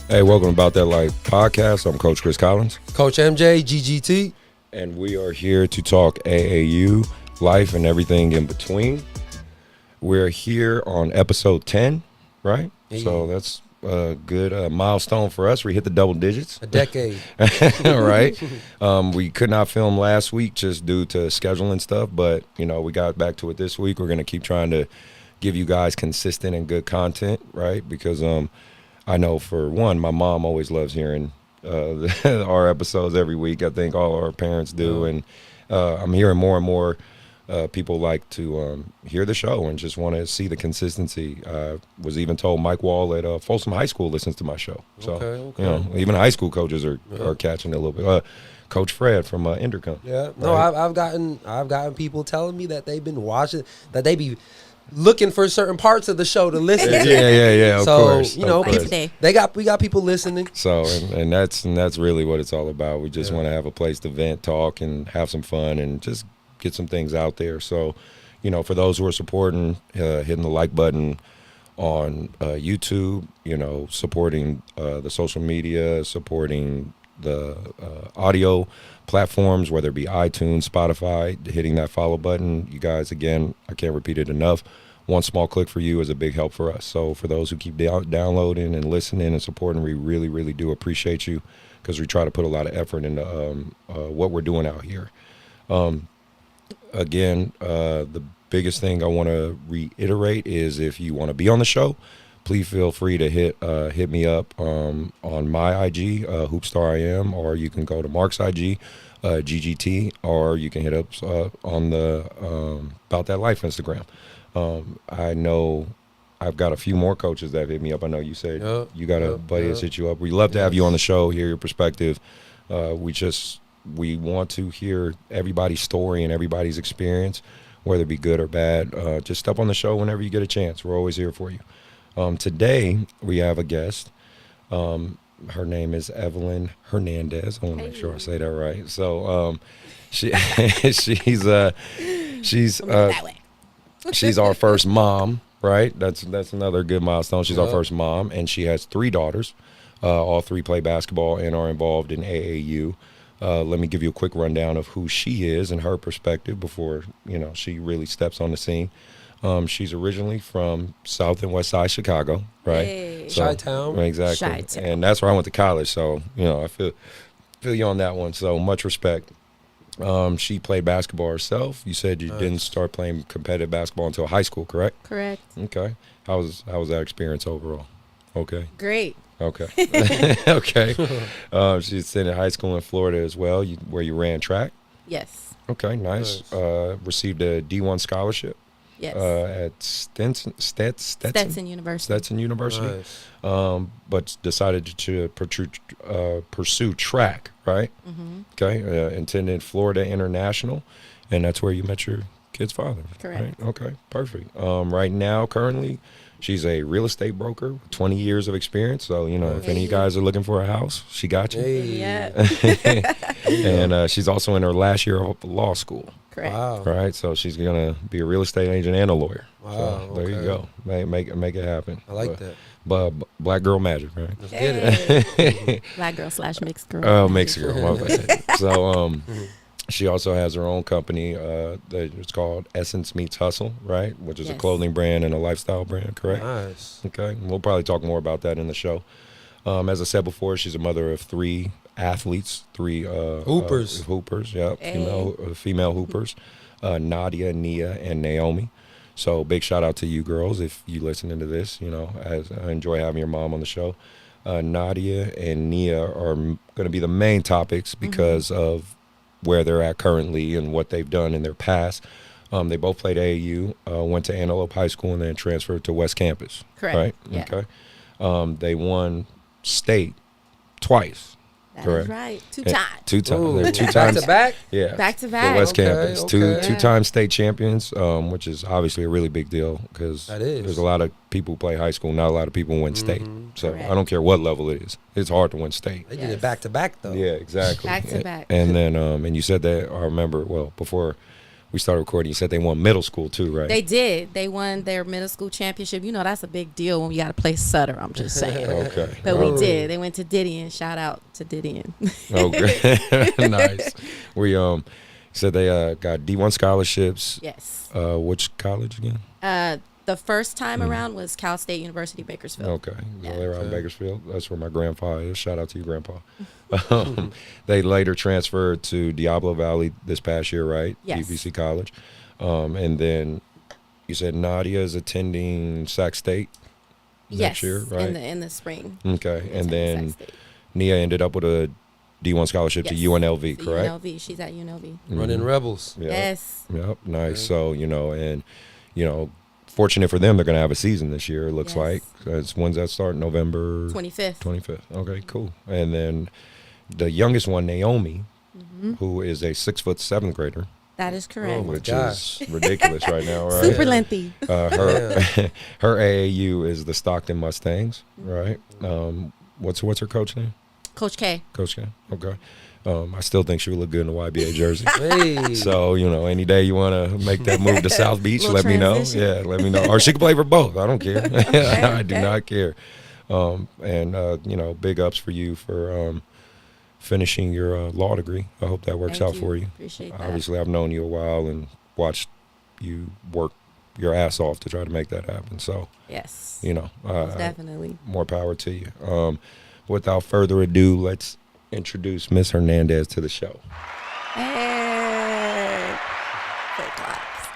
Hey, welcome to Bout That Life Podcast. I'm Coach C.Collins. Coach MJ, GGT. And we are here to talk AAU, life, and everything in between. We're here on episode 10, right? Yeah. So that's a good milestone for us. We hit the double digits. A decade. All right. We could not film last week just due to scheduling stuff, but, you know, we got back to it this week. We're going to keep trying to give you guys consistent and good content, right? Because I know, for one, my mom always loves hearing our episodes every week. I think all our parents do. And I'm hearing more and more people like to hear the show and just want to see the consistency. Was even told Mike Wall at Folsom High School listens to my show. So, Okay. you know, even high school coaches are catching it a little bit. Coach Fred from Intercom. Yeah. No, right? I've gotten people telling me that they've been watching, that they be looking for certain parts of the show to listen to. Yeah. Of course. So, you know, of course. we got people listening. So, and that's really what it's all about. We just want to have a place to vent, talk, and have some fun, and just get some things out there. So, you know, for those who are supporting, hitting the like button on YouTube, you know, supporting the social media, supporting the audio platforms, whether it be iTunes, Spotify, hitting that follow button. You guys, again, I can't repeat it enough. One small click for you is a big help for us. So for those who keep downloading and listening and supporting, we really, really do appreciate you, because we try to put a lot of effort into what we're doing out here. Again, the biggest thing I want to reiterate is, if you want to be on the show, please feel free to hit me up on my IG, HoopstarIM, or you can go to Mark's IG, GGT, or you can hit up on the Bout That Life Instagram. I know I've got a few more coaches that have hit me up. I know you said you got a buddy that's hit you up. We'd love to have you on the show, hear your perspective. We want to hear everybody's story and everybody's experience, whether it be good or bad. Just step on the show whenever you get a chance. We're always here for you. Today, we have a guest. Her name is Evelyn Hernandez. I want to make sure I say that right. So she's our first mom, right? That's another good milestone. She's our first mom, and she has 3 daughters. All 3 play basketball and are involved in AAU. Let me give you a quick rundown of who she is and her perspective before, you know, she really steps on the scene. She's originally from South and West Side Chicago, right? Hey. So, Chi-town. Exactly. Chi-town. And that's where I went to college. So, you know, I feel you on that one. So much respect. She played basketball herself. You said you didn't start playing competitive basketball until high school, correct? Correct. Okay. How was that experience overall? Okay. Great. Okay. Okay. She's sitting in high school in Florida as well, where you ran track. Yes. Okay, nice. Received a D1 scholarship. Yes. At Stetson University. Stetson University. Nice. But decided to pursue track, right? Mm-hmm. Okay. Attended Florida International, and that's where you met your kid's father. Correct. Right? Okay, perfect. Right now, currently, she's a real estate broker with 20 years of experience. So, you know, if any of you guys are looking for a house, she got you. Hey. Yeah. And she's also in her last year of law school. Correct. Wow. Right, so she's gonna be a real estate agent and a lawyer. Wow, So there you okay. go. Make it happen. I like that. But black girl magic, right? Let's get it. Black girl / mixed girl. Oh, mixed girl. My bad. So she also has her own company. It's called Essence Meets Hustle, right? Which is a Yes. clothing brand and a lifestyle brand, correct? Nice. Okay, we'll probably talk more about that in the show. As I said before, she's a mother of 3 athletes, 3 Hoopers. Hoopers, yeah, Hey. female hoopers, Nadia, Nia, and Naomi. So big shout out to you girls if you listening to this. You know, as I enjoy having your mom on the show. Nadia and Nia are going to be the main topics because of where they're at currently and what they've done in their past. They both played AAU, went to Antelope High School, and then transferred to West Campus. Correct. Right? Yeah. Okay. They won state twice. That Correct. is right. 2 And times. 2 times. Ooh. They're 2 Back times. to back? Yeah. Back to For back. West Okay, Campus. okay. 2-time state champions, which is obviously a really big deal because That is. there's a lot of people who play high school, not a lot of people win state. So Correct. I don't care what level it is. It's hard to win state. They did Yes. it back to back though. Yeah, exactly. Back to back. And then, and you said that, I remember, well, before we started recording, you said they won middle school too, right? They did. They won their middle school championship. You know, that's a big deal when you got to play Sutter. I'm just saying. Okay. But we did. They went to Didion. Shout out to Didion. Okay. Nice. We said they got D1 scholarships. Yes. Which college again? The first time around was Cal State University, Bakersfield. Okay. Yeah. So they're out in Bakersfield. That's where my grandpa is. Shout out to you, Grandpa. They later transferred to Diablo Valley this past year, right? Yes. UPC College. And then you said Nadia is attending Sac State next year, right? In the spring. Okay. And then Sac State. Nia ended up with a D1 scholarship to Yes. UNLV, To correct? UNLV. She's at UNLV. Running Rebels. Yep. Yes. Yep. Nice. Okay. So, fortunate for them, they're going to have a season this year, it looks Yes. like. When's that start? November 25th. 25th. Okay, cool. And then the youngest one, Naomi, who is a 6'7" grader, That is correct. my which gosh. is ridiculous right now, right? Super lengthy. Her AAU is the Stockton Mustangs, right? What's her coach name? Coach K. Coach K. Okay. I still think she would look good in a YBA jersey. Hey. So, any day you want to make that move to South Beach, Little let me know. transition. Yeah, let me know. Or she can play for both. I don't care. I do okay. not care. Big ups for you for finishing your law degree. I hope that works Thank out for you. Appreciate that. Obviously, I've known you a while and watched you work your ass off to try to make that happen. So, Yes. most Definitely. more power to you. Without further ado, let's introduce Miss Hernandez to the show. Hey. Fake claps.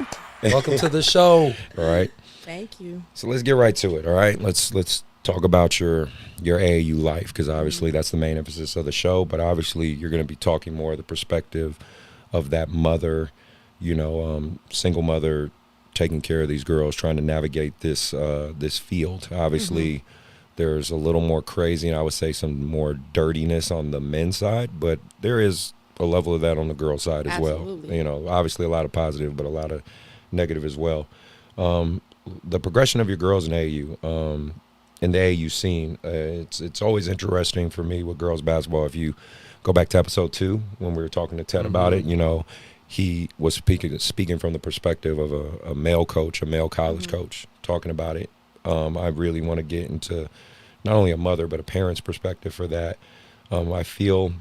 Welcome to the show. All right. Thank you. So let's get right to it. All right. Let's talk about your AAU life, because obviously that's the main emphasis of the show. But obviously you're going to be talking more of the perspective of that mother, single mother taking care of these girls, trying to navigate this field. Obviously, there's a little more crazy, and I would say some more dirtiness on the men's side, but there is a level of that on the girls' side as Absolutely. well. Obviously a lot of positive, but a lot of negative as well. The progression of your girls in AAU, in the AAU scene, it's always interesting for me with girls basketball. If you go back to episode 2 when we were talking to Ted about it, he was speaking from the perspective of a male coach, a male college coach, talking about it. I really want to get into not only a mother but a parent's perspective for that. I feel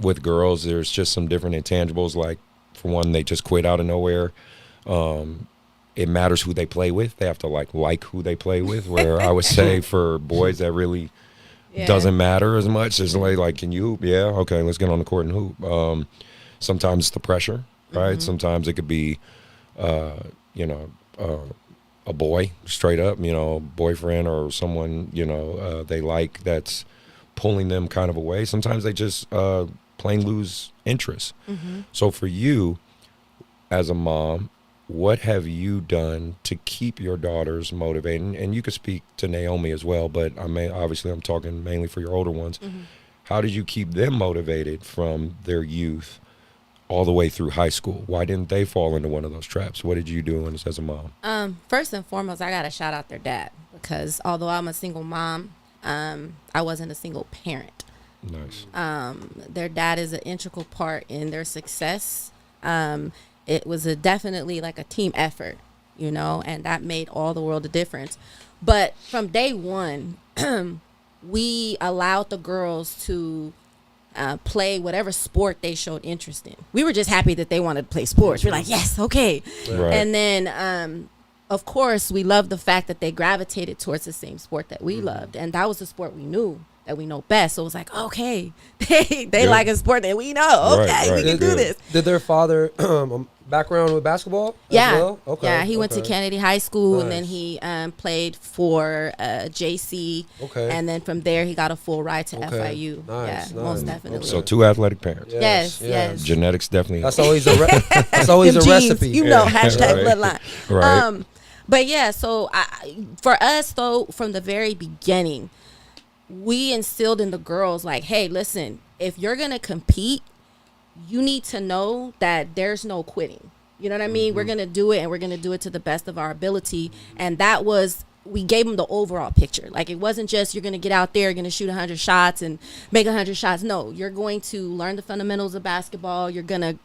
with girls there's just some different intangibles. Like, for one, they just quit out of nowhere. It matters who they play with. They have to like who they play with, where I would say for boys that really doesn't matter as much. It's like, can you hoop? Yeah, okay, let's get on the court and hoop. Sometimes it's the pressure, right? Sometimes it could be a boy straight up, boyfriend or someone, they like that's pulling them kind of away. Sometimes they just plain lose interest. So for you as a mom, what have you done to keep your daughters motivated? And you could speak to Naomi as well, but I'm talking mainly for your older ones. How did you keep them motivated from their youth all the way through high school? Why didn't they fall into one of those traps? What did you do as a mom? First and foremost, I got to shout out their dad, because although I'm a single mom, I wasn't a single parent. Nice. Their dad is an integral part in their success. It was definitely like a team effort, and that made all the world a difference. But from day one, we allowed the girls to play whatever sport they showed interest in. We were just happy that they wanted to play sports. We're like, yes, okay. Right. And then, of course, we loved the fact that they gravitated towards the same sport that we loved. And that was the sport we knew, that we know best. So it was like, okay, they like a sport that we know. Okay, we can do this. Did their father background with basketball? Yeah. As well? Okay. Yeah, he went to Kennedy High School, and then Nice. he played for JC. Okay. And then from there, he got a full ride to Okay. FIU. Nice, Yeah, most nice. definitely. So 2 athletic parents. Yes. Genetics definitely. That's always that's always Them a genes, recipe. You know, Yeah. hashtag Right. bloodline. Right. But yeah, so for us though, from the very beginning, we instilled in the girls like, hey, listen, if you're gonna compete, you need to know that there's no quitting. You know what I mean? We're gonna do it, and we're gonna do it to the best of our ability. And that was, we gave them the overall picture. Like, it wasn't just you're gonna get out there, you're gonna shoot 100 shots and make 100 shots. No, you're going to learn the fundamentals of basketball. You're gonna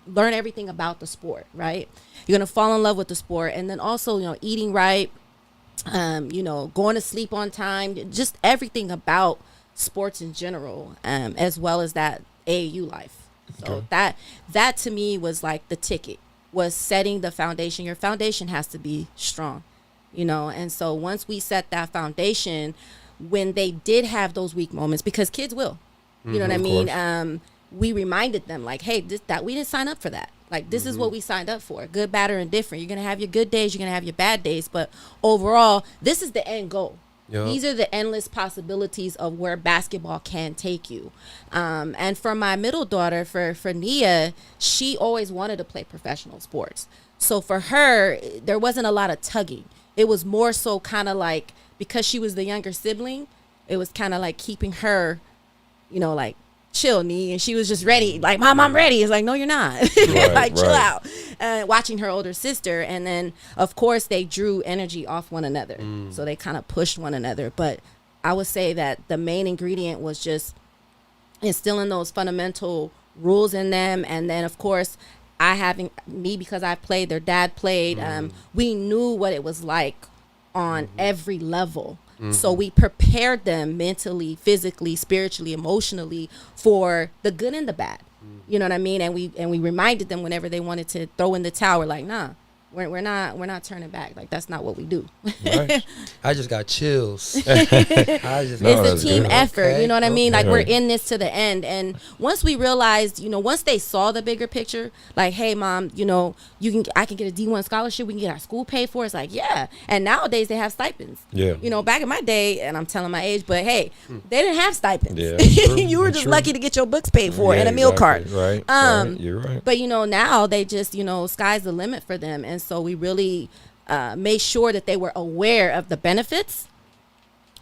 learn everything about the sport, right? You're going to fall in love with the sport. And then also, eating right, going to sleep on time, just everything about sports in general, as well as that AAU life. So that to me was like the ticket, was setting the foundation. Your foundation has to be strong, and so once we set that foundation, when they did have those weak moments, because kids will, you know what I mean? We reminded them like, hey, that we didn't sign up for that. Like, this is what we signed up for. Good, bad, or indifferent. You're going to have your good days. You're going to have your bad days. But overall, this is the end goal. Yep. These are the endless possibilities of where basketball can take you. And for my middle daughter, for Nia, she always wanted to play professional sports. So for her, there wasn't a lot of tugging. It was more so kind of like, because she was the younger sibling, it was kind of like keeping her, like, chill, Nee, and she was just ready, like, Mom, I'm ready. It's like, no, you're not. Like, chill out. Watching her older sister, and then of course they drew energy off one another, so they kind of pushed one another. But I would say that the main ingredient was just instilling those fundamental rules in them, and then of course because I played, their dad played, we knew what it was like on every level. So we prepared them mentally, physically, spiritually, emotionally for the good and the bad. You know what I mean? And we reminded them whenever they wanted to throw in the towel, like, nah, we're not turning back. Like, that's not what we do. Right. I just got chills. It's a team effort. Okay. You know what I mean? Like, we're in this to the end. And once we realized, once they saw the bigger picture, like, hey, Mom, I can get a D1 scholarship. We can get our school paid for. It's like, yeah. And nowadays they have stipends. Yeah. Back in my day, and I'm telling my age, but hey, they didn't have stipends. Yeah, you were just lucky to get your books paid for and a meal card. Right. You're right. But now they just, sky's the limit for them. And so we really made sure that they were aware of the benefits,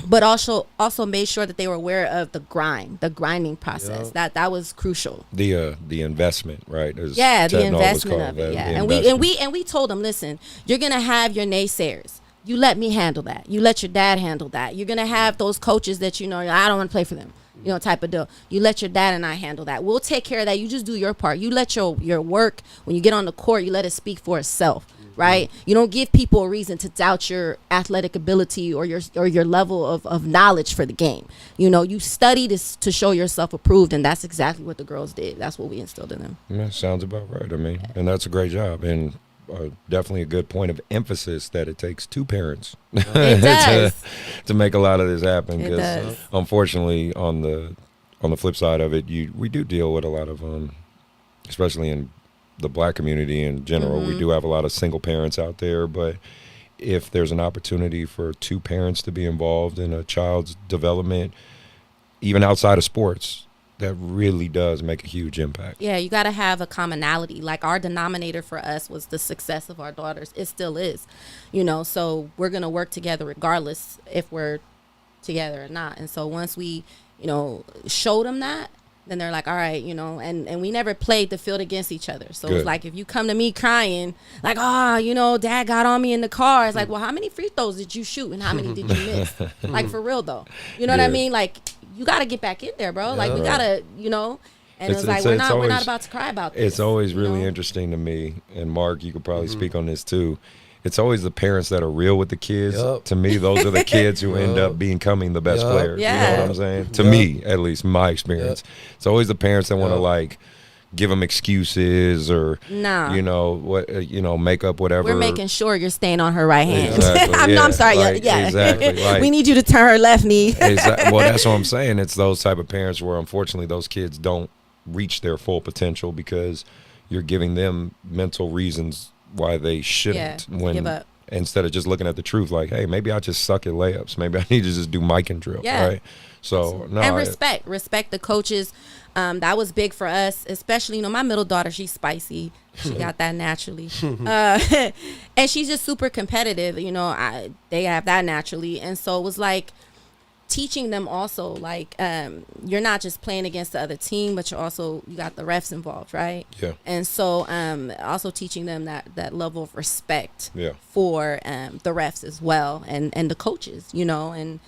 but also made sure that they were aware of the grinding process. Yep. That was crucial. The investment, right? The investment of it. Yeah, and we told them, listen, you're gonna have your naysayers. You let me handle that. You let your dad handle that. You're gonna have those coaches that I don't want to play for them. Type of deal. You let your dad and I handle that. We'll take care of that. You just do your part. You let your work, when you get on the court, you let it speak for itself, right? You don't give people a reason to doubt your athletic ability or your level of knowledge for the game. You study this to show yourself approved, and that's exactly what the girls did. That's what we instilled in them. Yeah, sounds about right. I mean, and that's a great job. And definitely a good point of emphasis that it takes two parents to make a lot of this happen. Because unfortunately, on the flip side of it, we do deal with a lot of, especially in the Black community in general, we do have a lot of single parents out there. But if there's an opportunity for two parents to be involved in a child's development, even outside of sports, that really does make a huge impact. Yeah, you got to have a commonality. Like, our denominator for us was the success of our daughters. It still is, so we're going to work together regardless if we're together or not. And so once we, showed them that, then they're like, all right, and we never played the field against each other. So it's like, if you come to me crying, like, Dad got on me in the car. It's like, well, how many free throws did you shoot and how many did you miss? Like, for real, though. You know what I mean? Like, you got to get back in there, bro. Like, we got to, and it's like, we're not about to cry about this. It's always really interesting to me, and Mark, you could probably speak on this too. It's always the parents that are real with the kids. Yep. To me, those are the kids who end up becoming the best players. Yeah. You know what I'm saying? To me, at least, my experience. It's always the parents that want to, like, give them excuses or, make up whatever. We're making sure you're staying on her right hand. Exactly. I'm sorry. Exactly. Like, we need you to turn her left knee. Exactly. Well, that's what I'm saying. It's those type of parents where, unfortunately, those kids don't reach their full potential because you're giving them mental reasons why they shouldn't. Give up. Instead of just looking at the truth, like, hey, maybe I just suck at layups. Maybe I need to just do mic and drill. Yeah. Right. So and respect the coaches. That was big for us, especially, my middle daughter, she's spicy. She got that naturally. And she's just super competitive. They have that naturally. And so it was like teaching them also, like, you're not just playing against the other team, but you got the refs involved, right? Yeah. And so also teaching them that level of respect for the refs as well and the coaches, and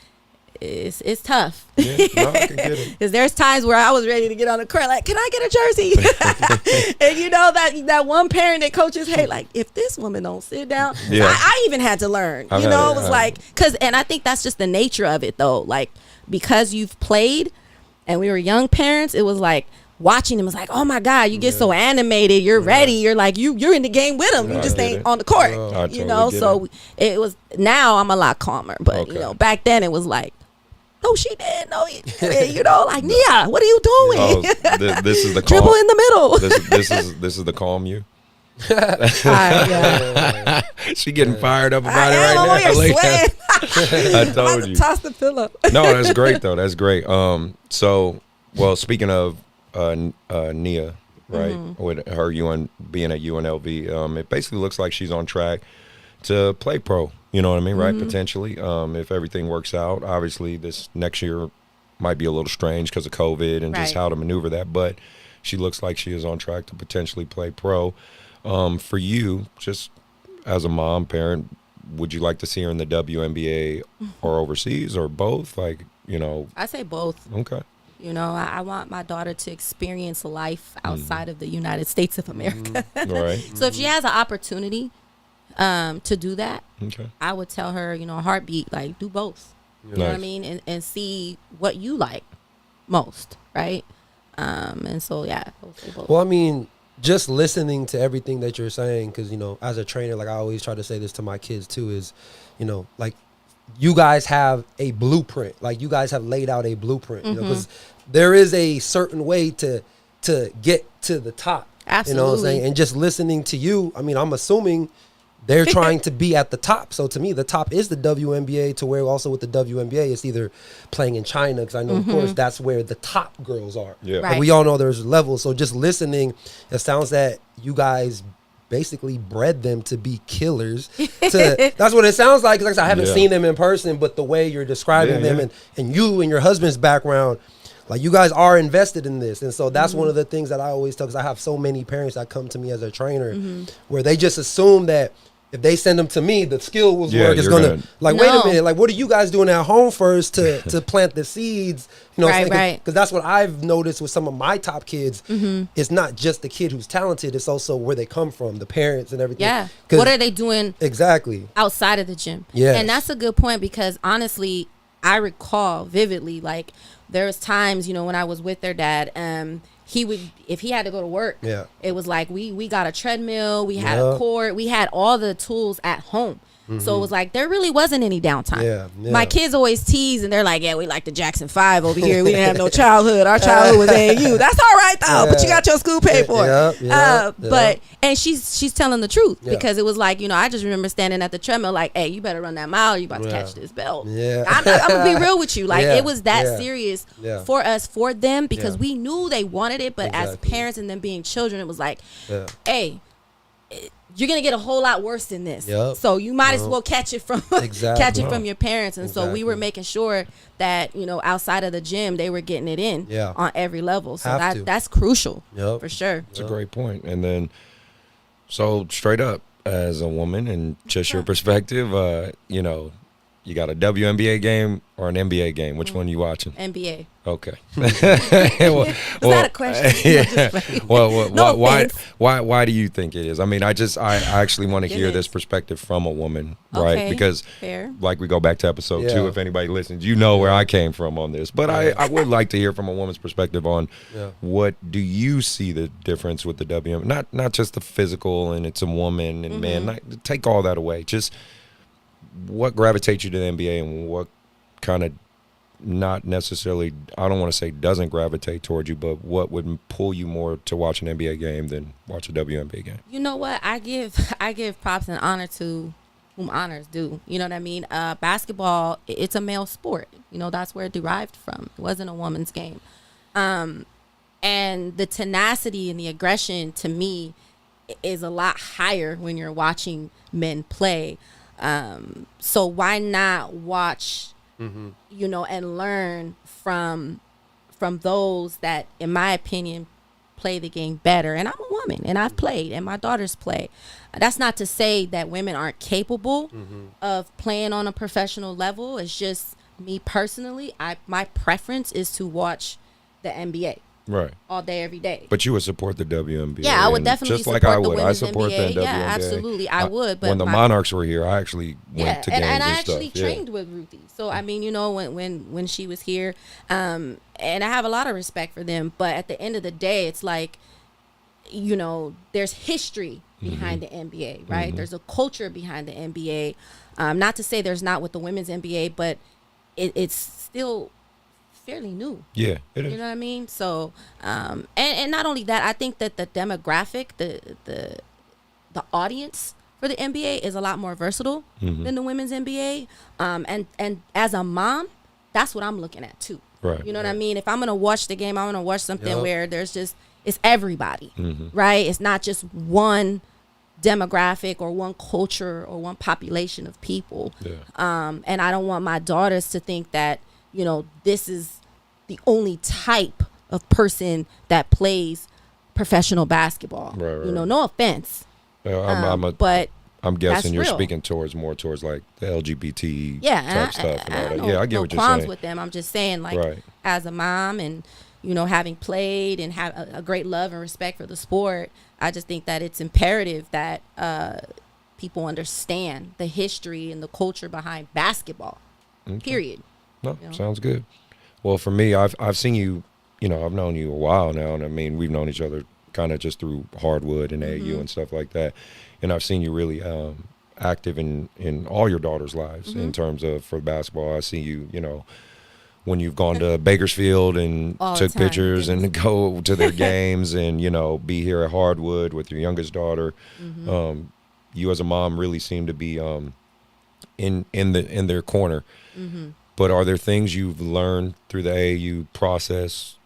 it's tough. Yeah, no, I can get it. Because there's times where I was ready to get on the court, like, can I get a jersey? And you know that one parent that coaches hate, like, if this woman don't sit down, Yeah. I even had to learn. I've You had know, it, it was I've- like, and I think that's just the nature of it, though. Like, because you've played, and we were young parents, it was like watching them was like, oh my God, you get so animated, you're ready, you're like you're in the game with them, Yeah, you just I get ain't it. on the court, I you totally know. get So it was. Now I'm a lot calmer, but Okay. you know, back then it was like, no, she did, no, you know, like Nia, what are you doing? Oh, this is the Dribble calm. in the middle. This is the calm you. All right, yeah. She getting fired up about it I am right over now. here Like, sweating. I I'm about told to you. toss the pillow. No, that's great though. That's great. So, well, speaking of Nia, right, Mm-hmm. with her being at UNLV, it basically looks like she's on track to play pro. You know what I mean, right? Mm-hmm. Potentially, if everything works out. Obviously, this next year might be a little strange because of COVID and just Right. how to maneuver that. But she looks like she is on track to potentially play pro. For you, just as a mom, parent, would you like to see her in the WNBA or overseas or both? Like, you know, I say both. okay. You know, I want my daughter to experience life outside of the United States of America. All right. So if she has an opportunity to do that, Okay. I would tell her, you know, a heartbeat, like, do both. You know what I Nice. mean? And see what you like most, right? And so, yeah, hopefully both. Well, I mean, just listening to everything that you're saying, because, you know, as a trainer, like I always try to say this to my kids too, is, you know, like, you guys have a blueprint. Like, you guys have laid out a blueprint, you know, because there is a certain way to get to the top. You know what I'm Absolutely. saying? And just listening to you, I mean, I'm assuming they're trying to be at the top. So to me, the top is the WNBA, to where also with the WNBA, it's either playing in China, because I know, of course, that's where the top girls are. Yeah. Right. But we all know there's levels. So just listening, it sounds that you guys basically bred them to be killers. That's what it sounds like. 'Cause like I said, I haven't Yeah. seen them in person, but the way you're describing Yeah, them yeah. and you and your husband's background, like, you guys are invested in this. And so that's one of the things that I always tell, because I have so many parents that come to me as a trainer where they just assume that if they send them to me, the skills Yeah, work is you're going to, gonna- like, wait No. a minute, like, what are you guys doing at home first to plant the seeds? You know, Right. because that's what I've noticed with some of my top kids. It's not just the kid who's talented, it's also where they come from, the parents and everything. Yeah. 'Cause- What are they doing Exactly. outside of the gym? Yes. And that's a good point, because honestly, I recall vividly, like, there was times, you know, when I was with their dad, he would, if he had to go to work, Yeah. it was like we got a treadmill, we had Yeah. a court, we had all the tools at home. So it was like there really wasn't any downtime. Yeah, yeah. My kids always tease, and they're like, "Yeah, we like the Jackson 5 over here. We didn't have no childhood. Our childhood was AAU. That's all right though, but you got your school paid for." But and she's telling the truth, Yeah. because it was like, you know, I just remember standing at the treadmill like, "Hey, you better run that mile. Or you about to Yeah. catch this belt." Yeah. I'm gonna be real with you. Like, Yeah, it was that yeah, serious yeah. for us, for them, because Yeah. we knew they wanted it, but as Exactly. parents and them being children, it was like, Yeah. "Hey, you're gonna get a whole lot worse than this. Yep. So you might as Yep. well catch it from Exactly. catch it from your parents." And so we were Exactly. making sure that, you know, outside of the gym, they were getting it in Yeah. on every level. So Have to. that's crucial Yep. for sure. It's a great point. And then, so straight up, as a woman and just your perspective, you know, you got a WNBA game or an NBA game. Which one you watching? NBA. Okay. Is that a question? Yeah. Well, No why offense. why do you think it is? I mean, I actually want to hear this Goodness. perspective from a woman, right? Okay, Because fair. like we go back to episode Yeah. 2, if anybody listens, you know where I came from on this. But I would like to hear from a woman's perspective on Yeah. what do you see the difference with the WM? Not just the physical and it's a woman and man. Take all that away. Just what gravitates you to the NBA and what kind of not necessarily, I don't want to say doesn't gravitate towards you, but what would pull you more to watch an NBA game than watch a WNBA game? You know what? I give props and honor to whom honors due. You know what I mean? Basketball, it's a male sport. You know, that's where it derived from. It wasn't a woman's game. And the tenacity and the aggression, to me, is a lot higher when you're watching men play. So why not watch, you know, and learn from those that, in my opinion, play the game better. And I'm a woman, and I've played, and my daughters play. That's not to say that women aren't capable of playing on a professional level. It's just me personally, my preference is to watch the NBA. Right. All day, every day. But you would support the WNBA. Yeah, I would definitely just support like I the would. women's I support NBA. the WNBA. Yeah, absolutely, I would. But when the Monarchs were here, I actually went to games and I and actually stuff. trained with Ruthie. So I mean, you know, when she was here, and I have a lot of respect for them. But at the end of the day, it's like, you know, there's history behind the NBA, right? There's a culture behind the NBA. Not to say there's not with the women's NBA, but it's still fairly new. Yeah, it is. You know what I mean? So, and not only that, I think that the demographic, the audience for the NBA is a lot more versatile than the women's NBA. And as a mom, that's what I'm looking at too. Right. You know what I mean? If I'm gonna watch the game, I'm gonna watch something where there's just it's everybody, right? It's not just one demographic or one culture or one population of people. Yeah. And I don't want my daughters to think that, you know, this is the only type of person that plays professional basketball. Right, You know, right. no offense. But I'm guessing that's you're real. speaking more towards like the LGBT Yeah, type stuff and all that. Yeah, I get no what you're qualms saying. with them. I'm just saying, like, Right. as a mom and, you know, having played and have a great love and respect for the sport, I just think that it's imperative that people understand the history and the culture behind basketball. Okay. Period. No, You know? sounds good. Well, for me, I've seen you. You know, I've known you a while now, and I mean, we've known each other kind of just through Hardwood and AAU and stuff like that. And I've seen you really active in all your daughters' lives in terms of for basketball. I see you, you know, when you've gone to Bakersfield and All the took time. pictures and go to their games and, you know, be here at Hardwood with your youngest daughter. You as a mom really seem to be in their corner. But are there things you've learned through the AAU process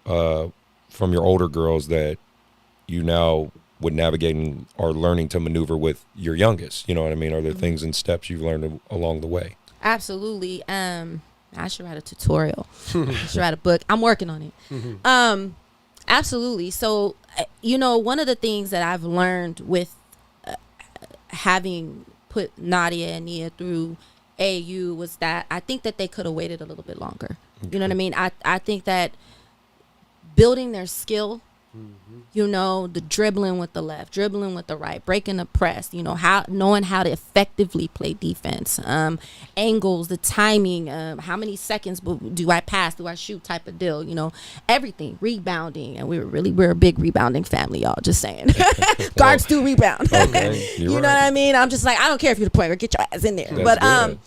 from your older girls that you now would navigate and are learning to maneuver with your youngest? You know what I mean? Are there things and steps you've learned along the way? Absolutely. I should write a tutorial. I should write a book. I'm working on it. Absolutely. So, you know, one of the things that I've learned with having put Nadia and Nia through AAU was that I think that they could have waited a little bit longer. You know what I mean? I think that building their skill, you know, the dribbling with the left, dribbling with the right, breaking the press, you know, knowing how to effectively play defense, angles, the timing, how many seconds do I pass, do I shoot type of deal, you know, everything, rebounding. And we're a big rebounding family, y'all, just saying. Guards do rebound. Okay, You know what I mean? I'm just like, I don't care if you're the point guard, get your ass in there. That's But good.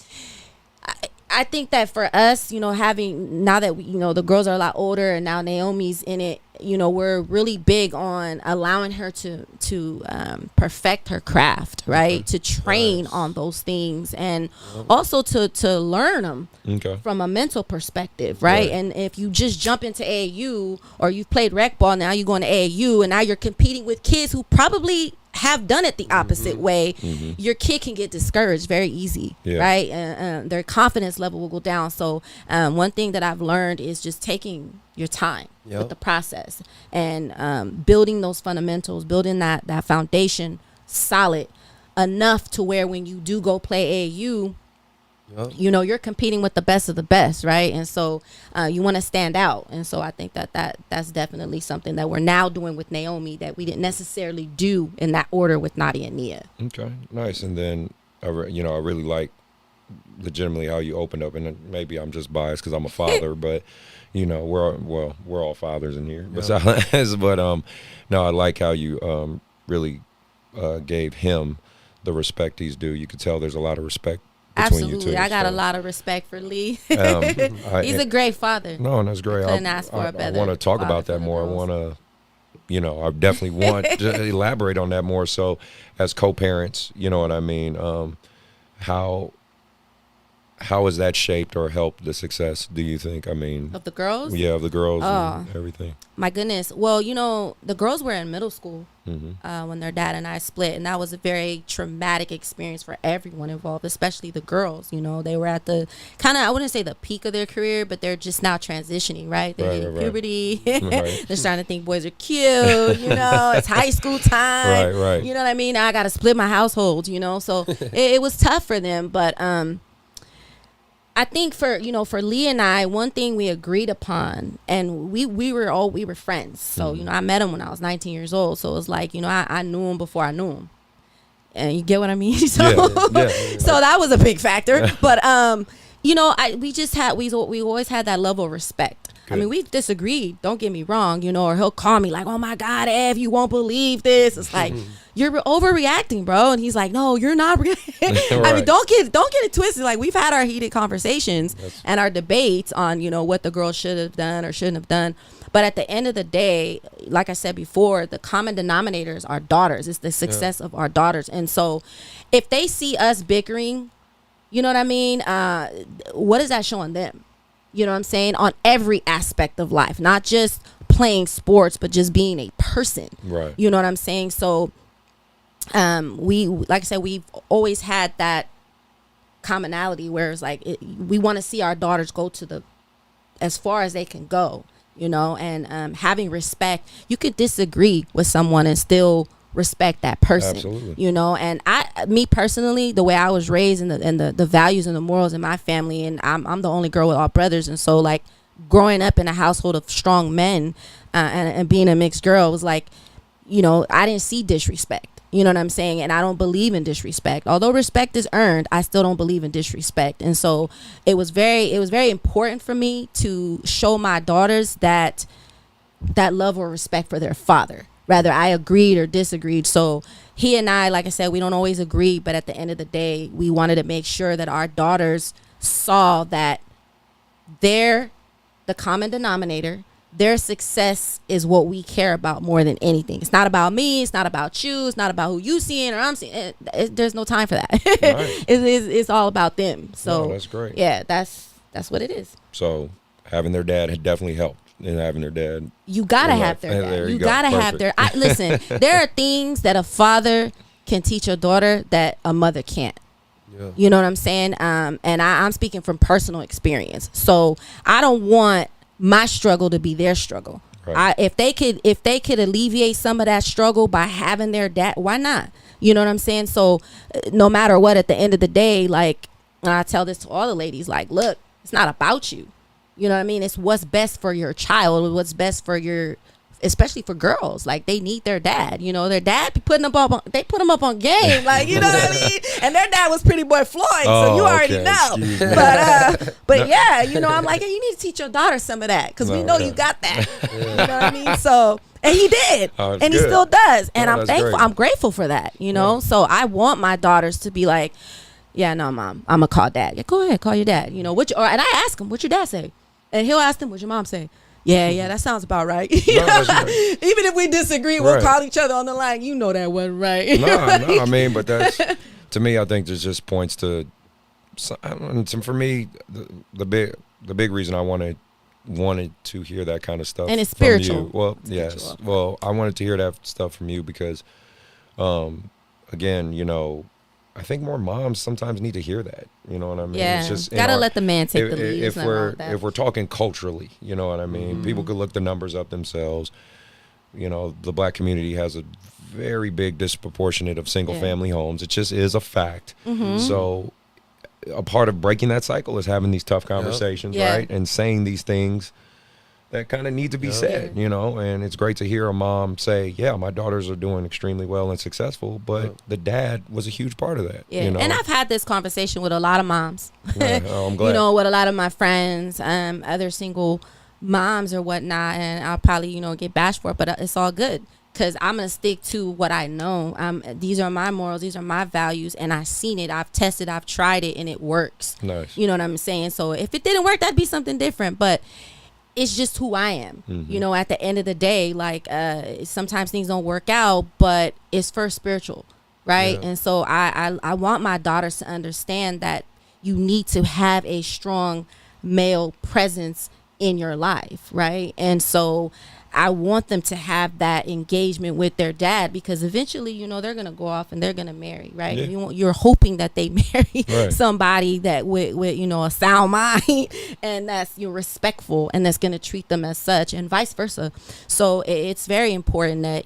I think that for us, you know, now that you know, the girls are a lot older and now Naomi's in it, you know, we're really big on allowing her to perfect her craft, right? To train on those things and also to learn them from a mental perspective, right? And if you just jump into AAU or you've played rec ball, now you're going to AAU and now you're competing with kids who probably have done it the opposite way, your kid can get discouraged very easy, right? Their confidence level will go down. So one thing that I've learned is just taking your time with the process and building those fundamentals, building that foundation solid enough to where when you do go play AAU, you know, you're competing with the best of the best, right? And so you want to stand out. And so I think that's definitely something that we're now doing with Naomi that we didn't necessarily do in that order with Nadia and Nia. Okay, nice. And then, I really like legitimately how you opened up. And maybe I'm just biased because I'm a father, but, you know, we're all fathers in here. But no, I like how you really gave him the respect he's due. You could tell there's a lot of respect. Absolutely. I got a lot of respect for Lee. He's a great father. No, and that's great. Couldn't ask for a better I want to talk father about that for the more. I girls. want to, you know, I definitely want to elaborate on that more. So as co-parents, you know what I mean? How has that shaped or helped the success, do you think? I mean, Of the girls? yeah, of the girls and everything. My goodness. Well, you know, the girls were in middle school when their dad and I split. And that was a very traumatic experience for everyone involved, especially the girls. You know, they were at the kind of, I wouldn't say the peak of their career, but they're just now transitioning, right? They're hitting puberty. Right. They're starting to think boys are cute. You know, it's high school time. Right. You know what I mean? Now I got to split my household, you know. So it was tough for them. But I think for Lee and I, one thing we agreed upon, and we were friends. So I met him when I was 19 years old. So it was like I knew him before I knew him, and you get what I mean. So so that was a big factor. But we always had that level of respect. Good. I mean, we've disagreed, don't get me wrong, or he'll call me like, oh my God, Ev, you won't believe this. It's like, you're overreacting, bro. And he's like, no, you're not. Right. I mean, don't get it twisted. Like, we've had our heated conversations and our debates on, what the girl should have done or shouldn't have done. But at the end of the day, like I said before, the common denominators are daughters. It's the success of our daughters. And so if they see us bickering, you know what I mean? What is that showing them? You know what I'm saying? On every aspect of life, not just playing sports, but just being a person. Right. You know what I'm saying? So, like I said, we've always had that commonality where it's like we want to see our daughters go to as far as they can go. And having respect. You could disagree with someone and still respect that person. Absolutely. And me personally, the way I was raised and the values and the morals in my family, and I'm the only girl with all brothers, and so like growing up in a household of strong men and being a mixed girl was like, I didn't see disrespect. You know what I'm saying? And I don't believe in disrespect. Although respect is earned, I still don't believe in disrespect. And so it was very important for me to show my daughters that love or respect for their father. Rather, I agreed or disagreed. So he and I, like I said, we don't always agree. But at the end of the day, we wanted to make sure that our daughters saw that the common denominator, their success is what we care about more than anything. It's not about me. It's not about you. It's not about who you seeing or I'm seeing. There's no time for that. Right. It's all about them. So that's great. Yeah, that's what it is. So having their dad had definitely helped. And having their dad, you gotta have their dad. You gotta have their. Listen, there are things that a father can teach a daughter that a mother can't. Yeah. You know what I'm saying? And I'm speaking from personal experience. So I don't want my struggle to be their struggle. Right. If they could alleviate some of that struggle by having their dad, why not? You know what I'm saying? So no matter what, at the end of the day, like, and I tell this to all the ladies, like, look, it's not about you. You know what I mean? It's what's best for your child, what's best for especially for girls. Like, they need their dad. Their dad be putting them up. They put them up on game. Like, you know what I mean? And their dad was Pretty Boy Floyd, so you already know. But yeah, I'm like, hey, you need to teach your daughter some of that because we know you got that. You know what I mean? So, and he did, and he still does, and I'm thankful. Great. I'm grateful for that. Yeah. So I want my daughters to be like, yeah, no, mom, I'm gonna call dad. Yeah, go ahead, call your dad. And I ask him, what your dad say? And he'll ask them, what's your mom say? Yeah, that sounds about right. Right. Even if we disagree, we'll call each other on the line. You know that wasn't right. No, I mean, but that's, to me, I think there's just points to, for me, the big reason I wanted to hear that kind of stuff. And it's spiritual. From you. Well, yes. Well, I wanted to hear that stuff from you because, again, I think more moms sometimes need to hear that. You know what I mean? Yeah, it's just gotta let the man take the lead. If we're talking culturally, you know what I mean? People could look the numbers up themselves. The black community has a very big disproportionate of single family homes. It just is a fact. Mm-hmm. So a part of breaking that cycle is having these tough conversations, right? And saying these things that kind of need to be said, and it's great to hear a mom say, yeah, my daughters are doing extremely well and successful, but the dad was a huge part of that. Yeah. And I've had this conversation with a lot of moms, I'm glad. With a lot of my friends, other single moms or whatnot, and I'll probably, get bashed for it, but it's all good because I'm going to stick to what I know. These are my morals. These are my values, and I've seen it. I've tested. I've tried it, and it works. Nice. You know what I'm saying? So if it didn't work, that'd be something different, but it's just who I am. Mm-hmm. At the end of the day, like sometimes things don't work out, but it's first spiritual, right? Yeah. And so I want my daughters to understand that you need to have a strong male presence in your life, right? And so I want them to have that engagement with their dad because eventually, they're going to go off and they're going to marry, right? Yeah. You're hoping that they marry somebody that with a sound mind and that's respectful and that's going to treat them as such and vice versa. So it's very important that,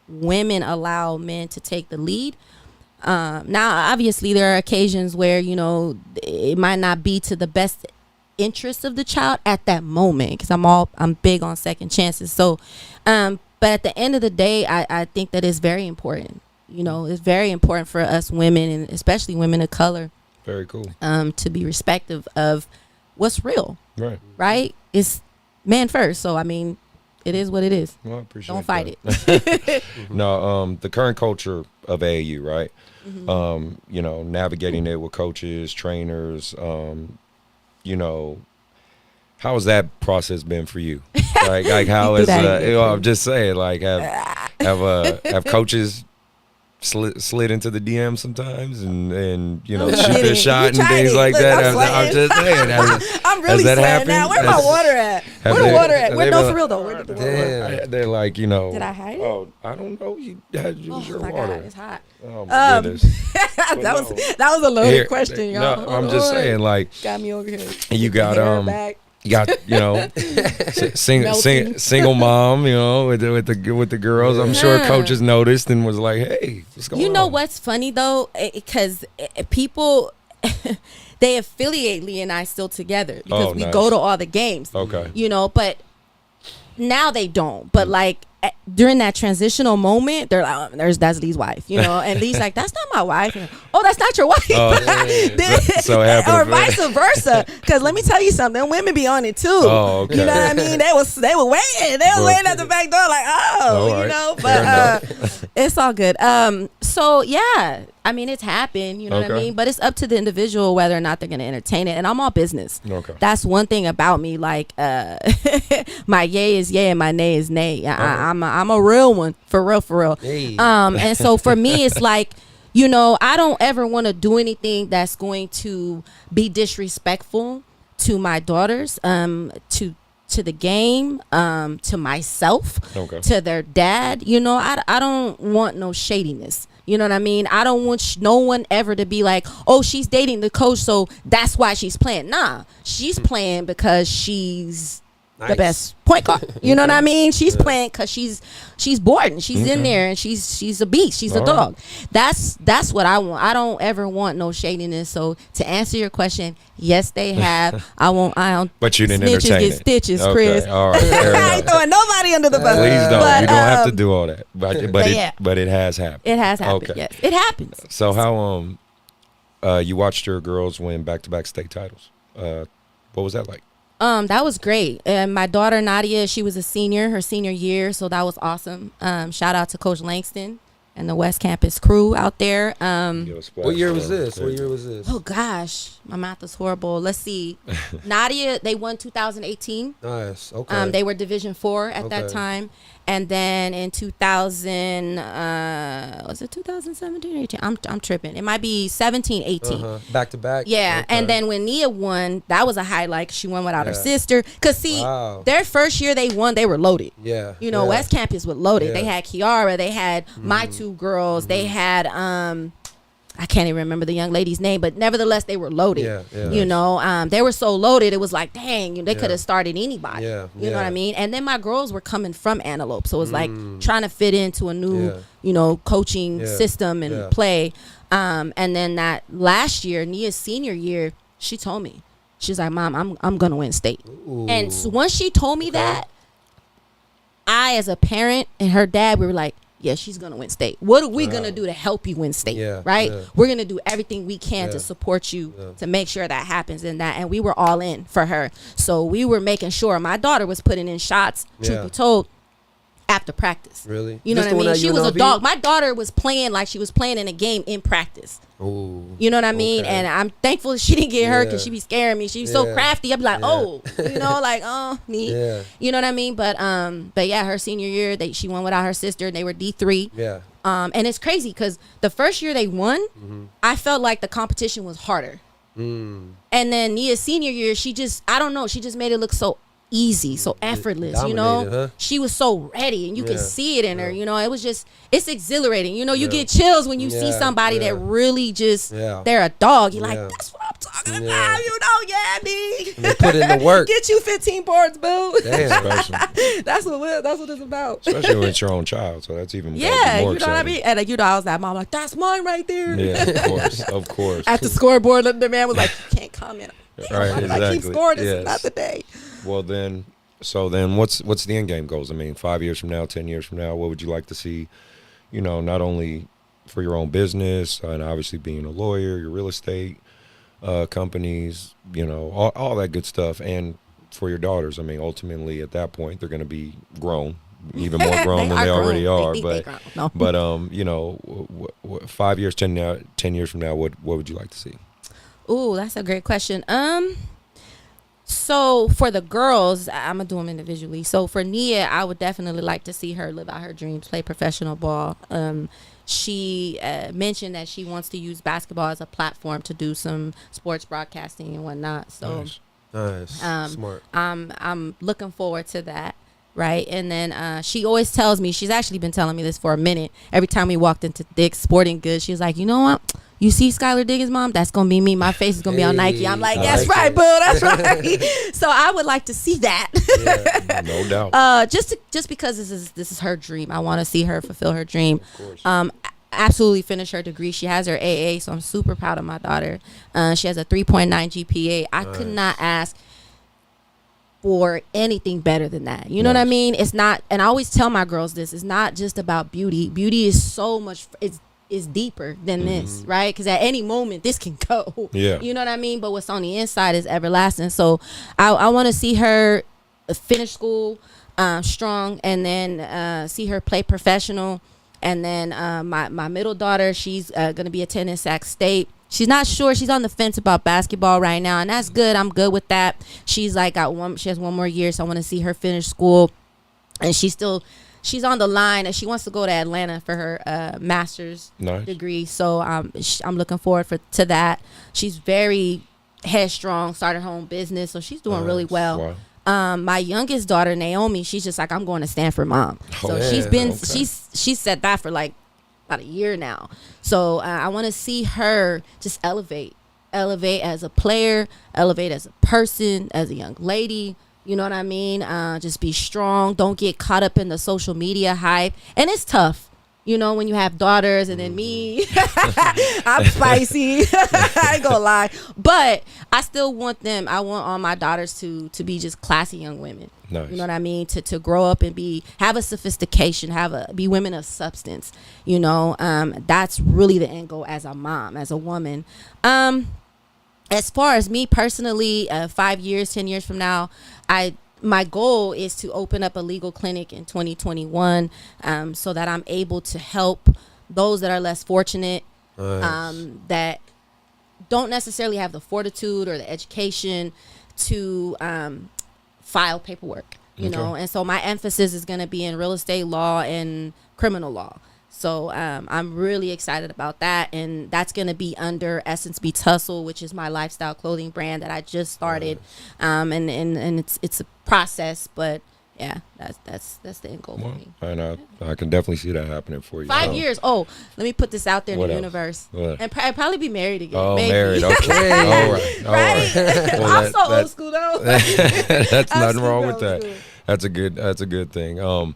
women allow men to take the lead Now, obviously, there are occasions where, you know, it might not be to the best interest of the child at that moment, because I'm big on second chances. So, but at the end of the day, I think that it's very important. You know, it's very important for us women, and especially women of color. Very cool. To be respectful of what's real. Right. Right? It's man first. So, I mean, it is what it is. Well, I appreciate Don't fight that. it. No, the current culture of AAU, right? Mm-hmm. You know, navigating it with coaches, trainers, you know, how has that process been for you? Like how is you know, I'm just saying, like have coaches slid into the DM sometimes and you know shoot their shot and things like that. I'm just saying. I'm really sweating now. Where my water at? Where the water at? Where, no, for real though. Where did the water at? They're like, you know. Did I hide it? Oh, I don't know. You had use your my water. God, it's hot. Oh my goodness. that was a loaded question, y'all. No, I'm just saying, like, got me over here. You got you got, you know, single mom, you know, with the girls. I'm sure coaches noticed and was like, hey, what's going on? You know what's funny though, because people they affiliate Lee and I still together because we go to all the games. Okay. You know, but now they don't. But like during that transitional moment, they're like, that's Lee's wife, you know, and Lee's like, that's not my wife. And, oh, that's not your wife. So or vice versa. Because let me tell you something, women be on it too. Oh, okay. You know what I mean? They were waiting. They were waiting at the back door, like, right. you know. But it's all good. So yeah, I mean, it's happened. You know what I mean? But it's up to the individual whether or not they're going to entertain it. And I'm all business. Okay. That's one thing about me. Like, my yay is yay and my nay is nay. I'm a real one, for real. Hey. And so for me, it's like, you know, I don't ever want to do anything that's going to be disrespectful to my daughters, to the game, to myself, to their dad. You know, I don't want no shadiness. You know what I mean? I don't want no one ever to be like, oh, she's dating the coach, so that's why she's playing. Nah, she's playing because she's the best point guard. You know what I mean? She's playing because she's bored and she's in there and she's a beast. She's a dog. That's what I want. I don't ever want no shadiness. So to answer your question, yes, they have. I don't. But you didn't snitches entertain get it. stitches, Okay, Chris. all right. I ain't throwing nobody under the bus. Please don't. But, you don't have to do all that. But it has happened. It has happened. Okay. Yes, it happens. So how you watched your girls win back-to-back state titles? What was that like? That was great. And my daughter Nadia, she was a senior, her senior year, so that was awesome. Shout out to Coach Langston and the West Campus crew out there. What year was this? Oh gosh, my math is horrible. Let's see. Nadia, they won 2018. Nice. Okay. They were Division 4 at that time. And then in 2000, was it 2017 or 18? I'm tripping. It might be 17, 18. Back to back. Yeah. Okay. And then when Nia won, that was a highlight. She won without her sister. Because, see, their first year they won, they were loaded. Yeah. You know, West Campus was loaded. Yeah. They had Kiara. They had my two girls. They had, I can't even remember the young lady's name, but nevertheless, they were loaded. Yeah. You know, they were so loaded, it was like, dang, they could have started anybody. Yeah. You know what I mean? And then my girls were coming from Antelope. So it was like trying to fit into a new, you know, coaching system and play. And then that last year, Nia's senior year, she told me, she's like, Mom, I'm going to win state. Ooh. And so once she told me that, I, as a parent and her dad, we were like, yeah, she's going to win state. What are we going to do to help you win state? Right? Yeah. We're going to do everything we can to support you to make sure that happens and we were all in for her. So we were making sure my daughter was putting in shots, truth be told, after practice. Really? You know what I mean? She was a dog. My daughter was playing like she was playing in a game in practice. Ooh. You know what I mean? And I'm thankful she didn't get hurt because she be scaring me. She was so crafty. I'd be like, oh, you know, like, oh, neat. Yeah. You know what I mean? But yeah, her senior year, she won without her sister. They were D3. Yeah. And it's crazy because the first year they won, I felt like the competition was harder. And then Nia's senior year, she just made it look so easy, so effortless, you know. Huh? She was so ready and you could see it in her, you know. It was just, it's exhilarating, you know. You get chills when you see somebody that really just they're a dog. You're like, that's what I'm talking Yeah. You know, yeah, me. They put in the work. Get you 15 boards, boo. Damn. That's what it's about. Especially when it's your own child, so that's even Yeah, more you know what I exciting. mean? And you know, I was that mom, like, that's mine right there. Yeah, of course. At the scoreboard, the man was like, you can't comment. Right, I exactly. keep scoring. This Yes. is not the day. Well, then what's the end game goals? I mean, 5 years from now, 10 years from now, what would you like to see? You know, not only for your own business and obviously being a lawyer, your real estate companies, you know, all that good stuff, and for your daughters. I mean, ultimately, at that point, they're going to be grown, even more grown than they already are. But you know, 5 years, 10 years from now, what would you like to see? Ooh, that's a great question. So for the girls, I'm gonna do them individually. So for Nia, I would definitely like to see her live out her dreams, play professional ball. She mentioned that she wants to use basketball as a platform to do some sports broadcasting and whatnot. So Nice. Smart. I'm looking forward to that. Right. And then she always tells me, she's actually been telling me this for a minute. Every time we walked into Dick's Sporting Goods, she was like, you know what? You see Skylar Diggins, Mom? That's going to be me. My face is going to be on Nike. I'm like, that's right, boo. That's right. So I would like to see that. Yeah, no doubt. Just because this is her dream. I want to see her fulfill her dream. Of course. Absolutely finish her degree. She has her AA, so I'm super proud of my daughter. She has a 3.9 GPA. I could not ask for anything better than that. You know what I mean? It's not, and I always tell my girls this, it's not just about beauty. Beauty is so much, it's deeper than this, right? Because at any moment this can go. Yeah. You know what I mean? But what's on the inside is everlasting. So I want to see her finish school strong, and then see her play professional. And then my middle daughter, she's going to be attending Sac State. She's not sure. She's on the fence about basketball right now, and that's good. I'm good with that. She's like she has one more year, so I want to see her finish school. And she's on the line, and she wants to go to Atlanta for her master's degree. So I'm looking forward to that. She's very headstrong, started her own business, so she's doing really well. Wow. My youngest daughter, Naomi, she's just like, I'm going to Stanford, Mom. So she's said that for like about a year now. So I want to see her just elevate as a player, elevate as a person, as a young lady. You know what I mean? Just be strong. Don't get caught up in the social media hype. And it's tough, you know, when you have daughters, and then me, I'm spicy. I ain't gonna lie. But I still want I want all my daughters to be just classy young women. Nice. You know what I mean? To grow up and have a sophistication, be women of substance. You know, that's really the end goal as a mom, as a woman. As far as me personally, 5 years, 10 years from now, my goal is to open up a legal clinic in 2021, so that I'm able to help those that are less fortunate, that don't necessarily have the fortitude or the education to file paperwork, you know. And so my emphasis is going to be in real estate law and criminal law. So I'm really excited about that, and that's going to be under Essence Beats Hustle, which is my lifestyle clothing brand that I just started. And it's a process, but yeah, that's the end goal for me. And I can definitely see that happening for you. 5 years. Oh, let me put this out there in the universe. And I'd probably be married again. Oh, maybe. married. Okay. All right. Right? Well, I'm so old school though. That's nothing wrong with that. That's a good thing.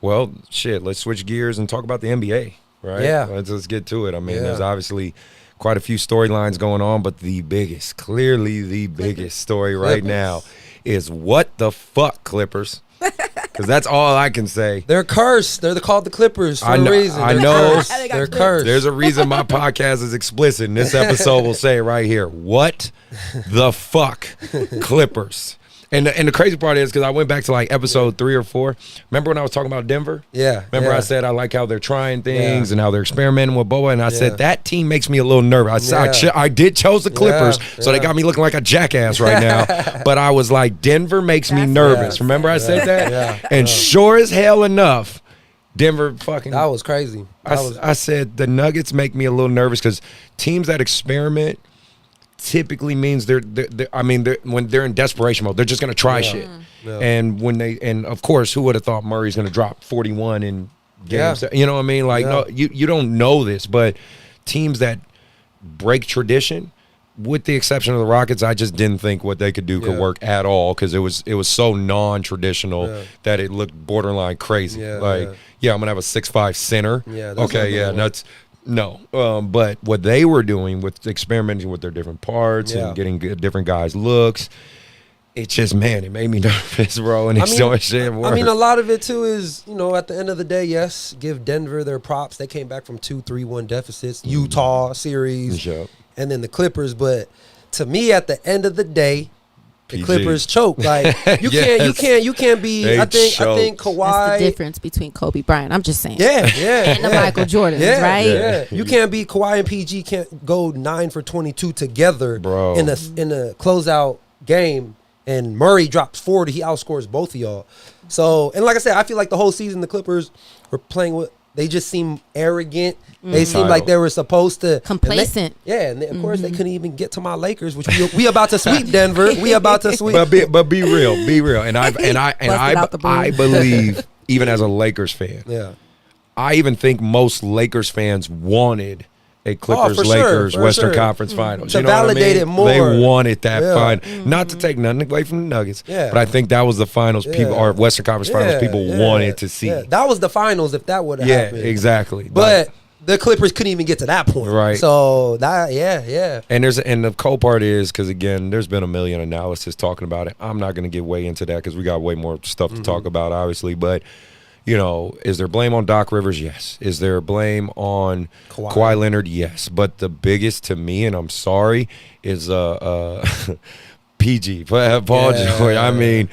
Well, shit, let's switch gears and talk about the NBA, right? Yeah. Let's get to it. I mean, there's obviously quite a few storylines going on, but clearly the biggest story right now is what the fuck, Clippers? Because that's all I can say. They're cursed. They're called the Clippers for a reason. I know. They're cursed. There's a reason my podcast is explicit, and this episode will say it right here. What the fuck, Clippers? And the crazy part is, because I went back to like episode 3 or 4. Remember when I was talking about Denver? Yeah. Remember I said I like how they're trying things and how they're experimenting with Boa, and I said that team makes me a little nervous. I did chose the Clippers, so they got me looking like a jackass right now. But I was like, Denver makes me nervous. Remember I said that? Yeah. And sure as hell enough, Denver fucking. That was crazy. I said the Nuggets make me a little nervous because teams that experiment typically means when they're in desperation mode, they're just gonna try shit. Yeah. And of course, who would have thought Murray's gonna drop 41 in games? You know what I mean? Like, no, you don't know this, but teams that break tradition with the exception of the Rockets, I just didn't think what they could do could work at all because it was so non-traditional that it looked borderline crazy. I'm gonna have a 6'5" center. But what they were doing with experimenting with their different parts and getting different guys' looks, it just, man, it made me nervous, bro. And it's so much shit work. I mean, a lot of it too is, at the end of the day, yes, give Denver their props. They came back from 2-3-1 deficits, Utah series, and then the Clippers. But to me, at the end of the day, the Clippers choke. Like you can't be. I think Kawhi. That's the difference between Kobe Bryant. I'm just saying. And the Michael Jordans, right? Yeah. You can't be Kawhi and PG can't go 9 for 22 together, bro, in a closeout game. And Murray drops 40. He outscores both of y'all. So, and like I said, I feel like the whole season the Clippers were playing with. They just seem arrogant. They seem like they were supposed to complacent. And of course they couldn't even get to my Lakers, which we about to sweep Denver. We about to sweep. But be real. And I believe, even as a Lakers fan, I even think most Lakers fans wanted a Clippers-Lakers Western Conference Finals. To validate it more. They wanted that final. Not to take nothing away from the Nuggets, but I think that was the finals people, or Western Conference Finals people wanted to see. That was the finals if that would have happened. Yeah, exactly. But the Clippers couldn't even get to that point. Right. So, that, And the cool part is, because, again, there's been a million analysis talking about it. I'm not going to get way into that because we got way more stuff to talk about, obviously. But is there blame on Doc Rivers? Yes. Is there blame on Kawhi Leonard? Yes. But the biggest to me, and I'm sorry, is PG, Paul George. I mean,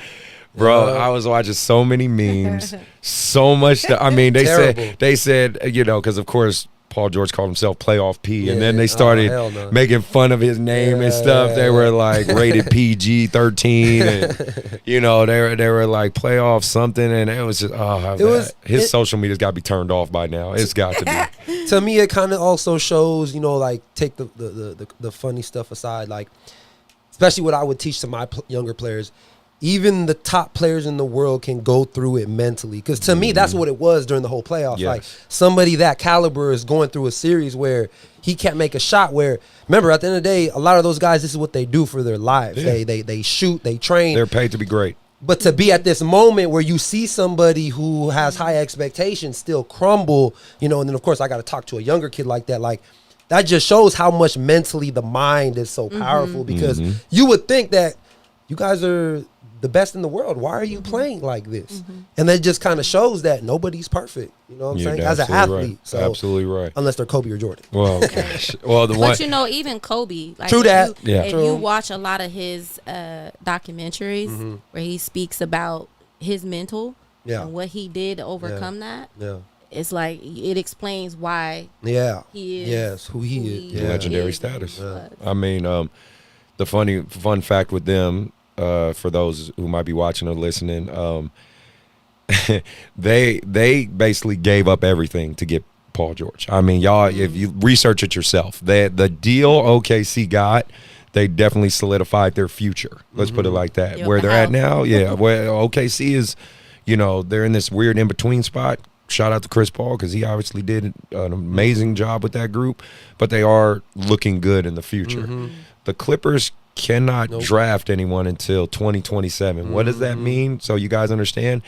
bro, I was watching so many memes, so much. They said, because of course Paul George called himself Playoff P, and then they started making fun of his name and stuff. They were like rated PG-13, and they were like Playoff something, and it was just his social media's got to be turned off by now. It's got to be. To me, it kind of also shows, like take the funny stuff aside, like especially what I would teach to my younger players. Even the top players in the world can go through it mentally. Because to me, that's what it was during the whole playoffs. Yes. Like, somebody that caliber is going through a series where he can't make a shot. Where, remember, at the end of the day, a lot of those guys, this is what they do for their lives. Yeah. They shoot, they train. They're paid to be great. But to be at this moment where you see somebody who has high expectations still crumble, and then, of course, I got to talk to a younger kid like that. Like, that just shows how much mentally the mind is so powerful. Because you would think that you guys are the best in the world. Why are you playing like this? And that just kind of shows that nobody's perfect. You know what I'm saying? As an athlete. Right. So, absolutely right. Unless they're Kobe or Jordan. Well, gosh. Well, but even Kobe. Like, true that. If you watch a lot of his documentaries where he speaks about his mental and what he did to overcome that. Yeah. It's like it explains why he is who he is. Legendary status. Yeah. I mean, the fun fact with them, for those who might be watching or listening, they basically gave up everything to get Paul George. I mean, y'all, if you research it yourself, the deal OKC got, they definitely solidified their future. Let's put it like that. Where they're at now, where OKC is, they're in this weird in-between spot. Shout out to Chris Paul because he obviously did an amazing job with that group, but they are looking good in the future. The Clippers cannot draft anyone until 2027. What does that mean? So you guys understand?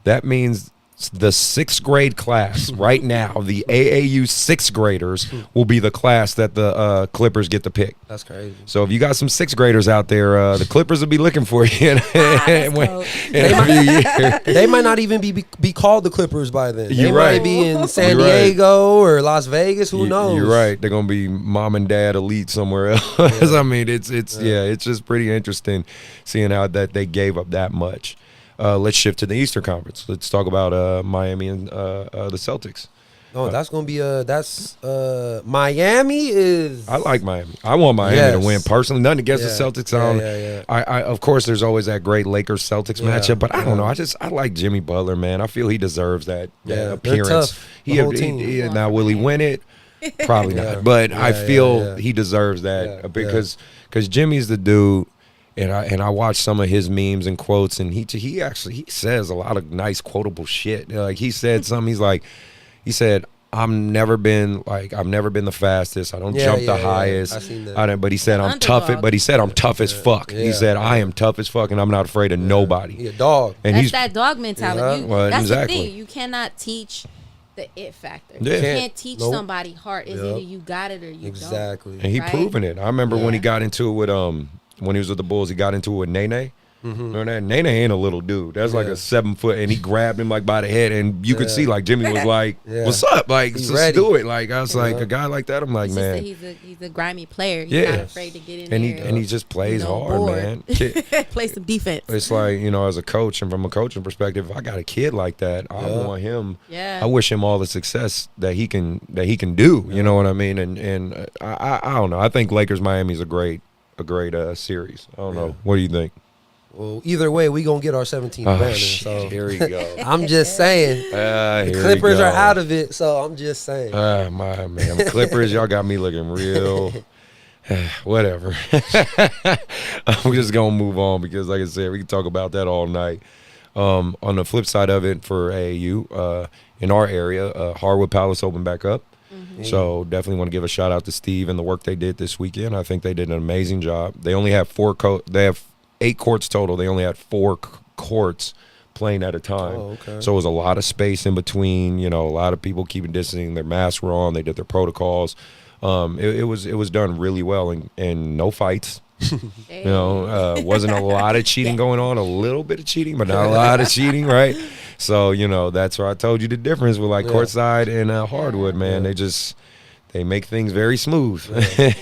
That means the 6th grade class right now, the AAU 6th graders will be the class that the Clippers get to pick. That's crazy. So if you got some 6th graders out there, the Clippers will be looking for you in a few years. They might not even be called the Clippers by then. They might be in San You're Diego or Las Vegas. Who knows? You're right. They're gonna be mom and dad elite somewhere else. I mean, it's just pretty interesting seeing how that they gave up that much. Let's shift to the Eastern Conference. Let's talk about Miami and the Celtics. No, that's going to be Miami is. I like Miami. I want Miami to win personally. Nothing against the Celtics. I of course, there's always that great Lakers Celtics matchup, but I don't know. I like Jimmy Butler, man. I feel he deserves that appearance. Now, will he win it? Probably not. But I feel he deserves that because Jimmy's the dude. And I watched some of his memes and quotes, and he says a lot of nice quotable shit. Like he said something. He said, I've never been the fastest. I don't jump the highest. I seen that. I don't, but he said I'm tough. But he said I'm tough as fuck. He said I am tough as fuck, and I'm not afraid of nobody. He a dog. And that's he's that dog mentality. That's exactly. the thing. You cannot teach the it factor. Yeah. You can't teach somebody heart. It's either you got it or you exactly. don't. And he proven it. I remember when he got into it with when he was with the Bulls, he got into it with Nene. Remember that? Nene ain't a little dude. That's like a 7 foot, and he grabbed him like by the head, and you could see like Jimmy was like, "What's up? Like, let's do it." Like I was like a guy like that. I'm like, man, he's a grimy player. He's not afraid to get in there. And he just plays hard, man. Play some defense. It's like, as a coach and from a coaching perspective, if I got a kid like that, I want him. Yeah. I wish him all the success that he can do. You know what I mean? And I don't know. I think Lakers Miami's a great series. I don't know. What do you think? Well, either way, we gonna get our 17th banner. So here we go. I'm just saying, the Clippers are out of it. So I'm just saying. My man, Clippers, y'all got me looking real. Whatever. I'm just gonna move on because, like I said, we can talk about that all night. On the flip side of it, for AAU, in our area, Hardwood Palace opened back up. So definitely want to give a shout out to Steve and the work they did this weekend. I think they did an amazing job. They only have they have 8 courts total. They only had 4 courts playing at a time. Oh, okay. So it was a lot of space in between. A lot of people keeping distancing. Their masks were on. They did their protocols. It was done really well, and no fights. Wasn't a lot of cheating going on. A little bit of cheating, but not a lot of cheating, right? So that's why I told you the difference with courtside and Hardwood, man. They make things very smooth.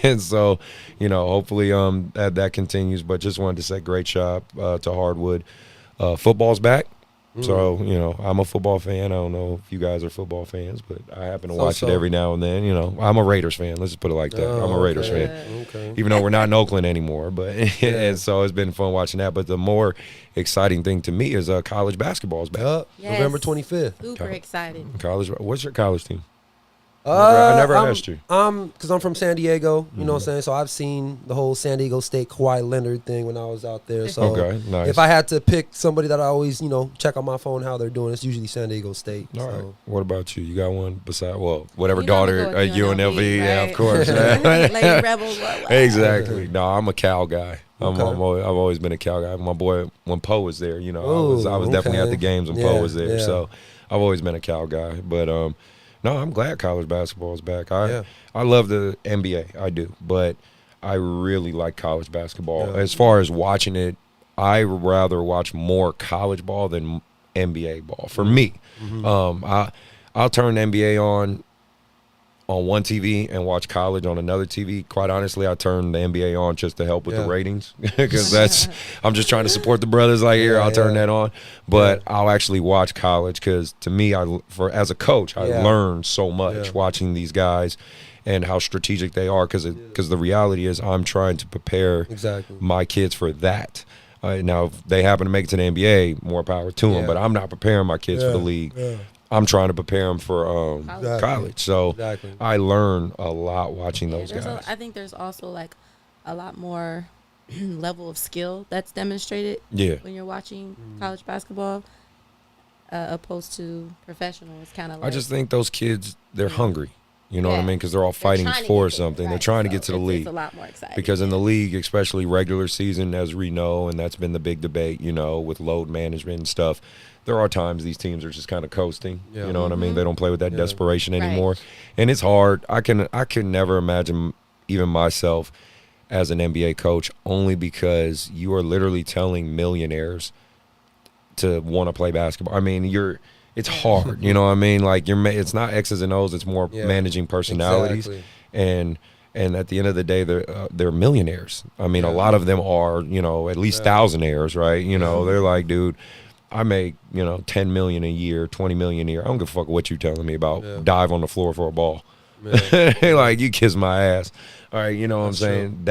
And so, hopefully that continues. But just wanted to say great job to Hardwood. Football's back. So, I'm a football fan. I don't know if you guys are football fans, but I happen to watch it every now and then. I'm a Raiders fan. Let's just put it like that. I'm a Raiders fan. Okay. Even though we're not in Oakland anymore. But and so it's been fun watching that. But the more exciting thing to me is college basketball is back. November 25th. Super excited. What's your college team? I never asked you. Because I'm from San Diego, you know what I'm saying? So I've seen the whole San Diego State Kawhi Leonard thing when I was out there. So nice. If I had to pick somebody that I always, check on my phone how they're doing, it's usually San Diego State. All right. What about you? You got one beside, whatever You daughter, UNLV, UNLV, yeah, right? of course. Lady Rebels. Exactly. No, I'm a Cal guy. I've always been a Cal guy. My boy, when Poe was there, I was definitely at the games when Poe was there. So I've always been a Cal guy. But no, I'm glad college basketball is back. I love the NBA, I do, but I really like college basketball. As far as watching it, I rather watch more college ball than NBA ball. For me, I'll turn the NBA on one TV and watch college on another TV. Quite honestly, I turn the NBA on just to help with the ratings because I'm just trying to support the brothers. Like I'll turn that on, but I'll actually watch college because to me, as a coach, I learned so much watching these guys and how strategic they are. Because the reality is, I'm trying to prepare my kids for that. Now, if they happen to make it to the NBA, more power to them. But I'm not preparing my kids for the league. I'm trying to prepare them for college. So I learn a lot watching those guys. I think there's also like a lot more level of skill that's demonstrated when you're watching college basketball opposed to professional. It's kind of like, I just think those kids, they're hungry. You know what I mean? Because they're all fighting for something. They're trying to get to the league. It's a lot more exciting. Because in the league, especially regular season, as we know, and that's been the big debate, with load management and stuff, there are times these teams are just kind of coasting. You know what I mean? They don't play with that desperation anymore. And it's hard. I can never imagine even myself as an NBA coach, only because you are literally telling millionaires to want to play basketball. I mean, it's hard, you know what I mean? Like it's not X's and O's, it's more managing personalities. And at the end of the day, they're millionaires. I mean, a lot of them are, at least thousandaires, right? They're like, dude, I make, 10 million a year, 20 million a year. I don't give a fuck what you telling me about. Dive on the floor for a ball. Like, you kiss my ass. All right, you know what I'm saying?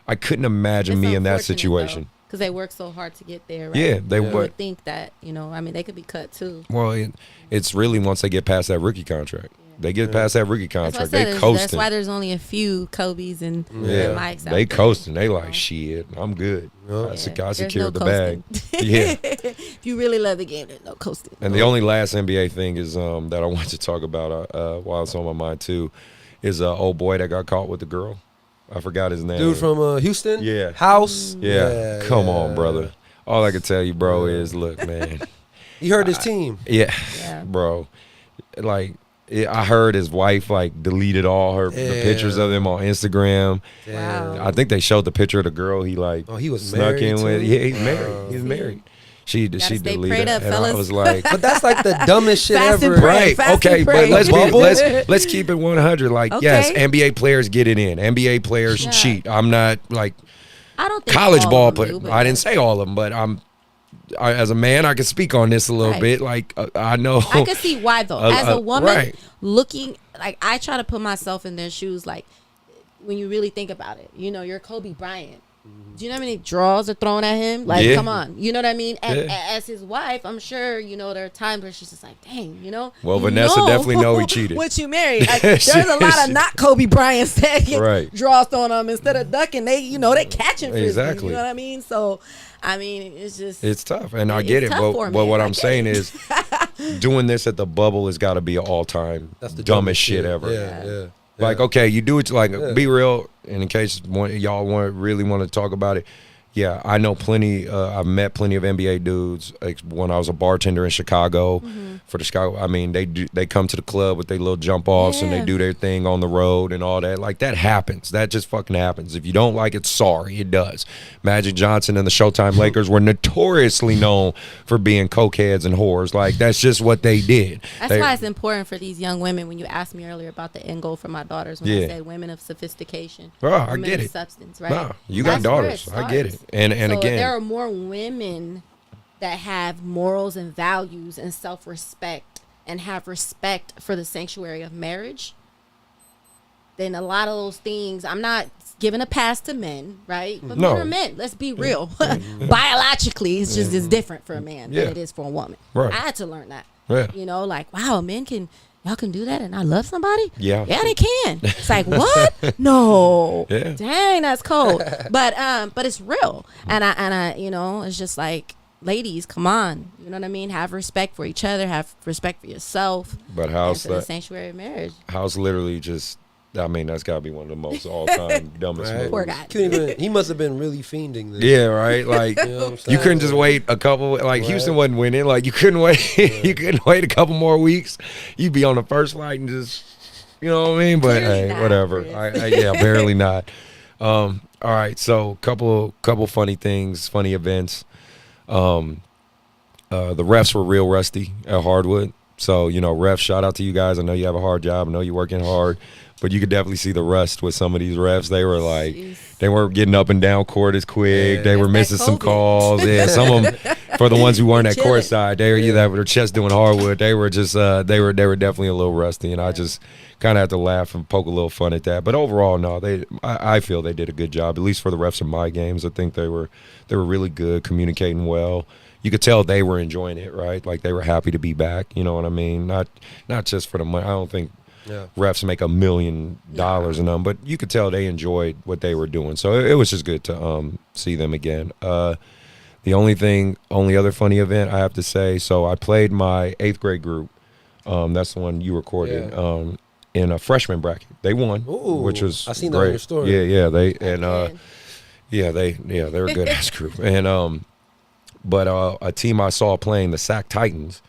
I couldn't imagine me in that situation. Because they work so hard to get there, right? Yeah, they would think that, they could be cut too. Well, it's really once they get past that rookie contract. They get past that rookie contract, they coasting. That's why there's only a few Kobe's and Mike's out they there. coasting. They like, shit, I'm good. I secured the bag. If you really love the game, there's no coasting. And the only last NBA thing is that I want to talk about while it's on my mind too is old boy that got caught with the girl. I forgot his name. Dude from Houston? Yeah. House? Yeah. Come on, brother. All I can tell you, bro, is look, man. You heard his team. Yeah, bro. Like, I heard his wife, like, deleted all the pictures of him on Instagram. Wow. I think they showed the picture of the girl he, like, he was snuck in with. too? Yeah, he's married. He's married. She deleted it. Up, and fellas. I was like, But that's like the dumbest shit Fast and ever. pray. right, Fast okay, and but pray. let's keep it 100. Like, yes, Okay. NBA players get it in. NBA players Yeah. cheat. I'm not, like, I don't think college all ball of them player. do, but I didn't say all of them, but as a man, I can speak on this a little Right. bit. Like, I know. I can see why though. As a woman, right. looking like I try to put myself in their shoes. Like when you really think about it, you know, you're Kobe Bryant. Do you know how many draws are thrown at him? Like, Yeah. come on, you know what I mean? And Yeah. as his wife, I'm sure you know there are times where she's just like, dang, you know. Well, you Vanessa definitely know he cheated. Once you married, like, there's a lot of not Kobe Bryants that get Right. draws thrown on them instead of ducking. They, you know, they catching frisbees. Exactly. You know what I mean? So, I mean, it's just It's tough, and I It's get it. tough But, for a but man. what I I'm get saying it. is, doing this at the bubble has got to be an all-time That's the dumbest shit ever. Yeah. Like, okay, you do it like be real. And in case y'all really want to talk about it, yeah, I know plenty. I've met plenty of NBA dudes. Like when I was a bartender in Chicago for the Chicago. I mean, they come to the club with their little jump offs and they Yeah. do their thing on the road and all that. Like that happens. That just fucking happens. If you don't like it, sorry, it does. Magic Johnson and the Showtime Lakers were notoriously known for being cokeheads and whores. Like that's just what they did. That's why it's important for these young women. When you asked me earlier about the end goal for my daughters, when I Yeah. said women of sophistication, Oh, I women get of it. substance, right? Nah, you got That's where daughters. it I get it. starts. And So again, there are more women that have morals and values and self-respect and have respect for the sanctuary of marriage. Then a lot of those things, I'm not giving a pass to men, right? But No. men are men. Let's be real. Biologically, it's just it's different for a man Yeah. than it is for a woman. Right. I had to learn that. Yeah. You know, like, wow, men y'all can do that and I love somebody? Yeah. Yeah, they can. It's like, what? No. Yeah. Dang, that's cold. But it's real. And I you know, it's just like, ladies, come on. You know what I mean? Have respect for each other, have respect for yourself. but And how's for the that? sanctuary of marriage. How's literally just. I mean, that's got to be one of the most all-time dumbest Right. movies. Poor guy. He must have been really fiending this. Yeah, right. Like You know what I'm you saying? couldn't just wait a couple. Like Right. Houston wasn't winning. Like you couldn't wait. You couldn't wait a couple more weeks. You'd be on the first flight and just, you know what I mean. But Clearly hey, not, whatever. Chris. Yeah, barely not. All right. So couple funny things, funny events. The refs were real rusty at Hardwood. So you know, refs. Shout out to you guys. I know you have a hard job. I know you're working hard. But you could definitely see the rust with some of these refs. They were like, Jeez. they weren't getting up and down court as quick. Yeah. They were That's that missing some COVID. calls. Yeah, some of them, for the ones who weren't at Chilling. courtside, they were either with their chest doing hardwood. They were just, they were definitely a little rusty. And I just kind of had to laugh and poke a little fun at that. But overall, no, I feel they did a good job, at least for the refs in my games. I think they were really good, communicating well. You could tell they were enjoying it, right? Like they were happy to be back. You know what I mean? Not just for the money. I don't think refs make $1 million in them, but you could tell they enjoyed what they were doing. So it was just good to see them again. The only other funny event I have to say, so I played my 8th grade group. That's the one you recorded. In a freshman bracket. They won, Ooh, which was I seen great. that on your story. Yeah, they Good. they were a good ass group. And but a team I saw playing, the Sac Titans,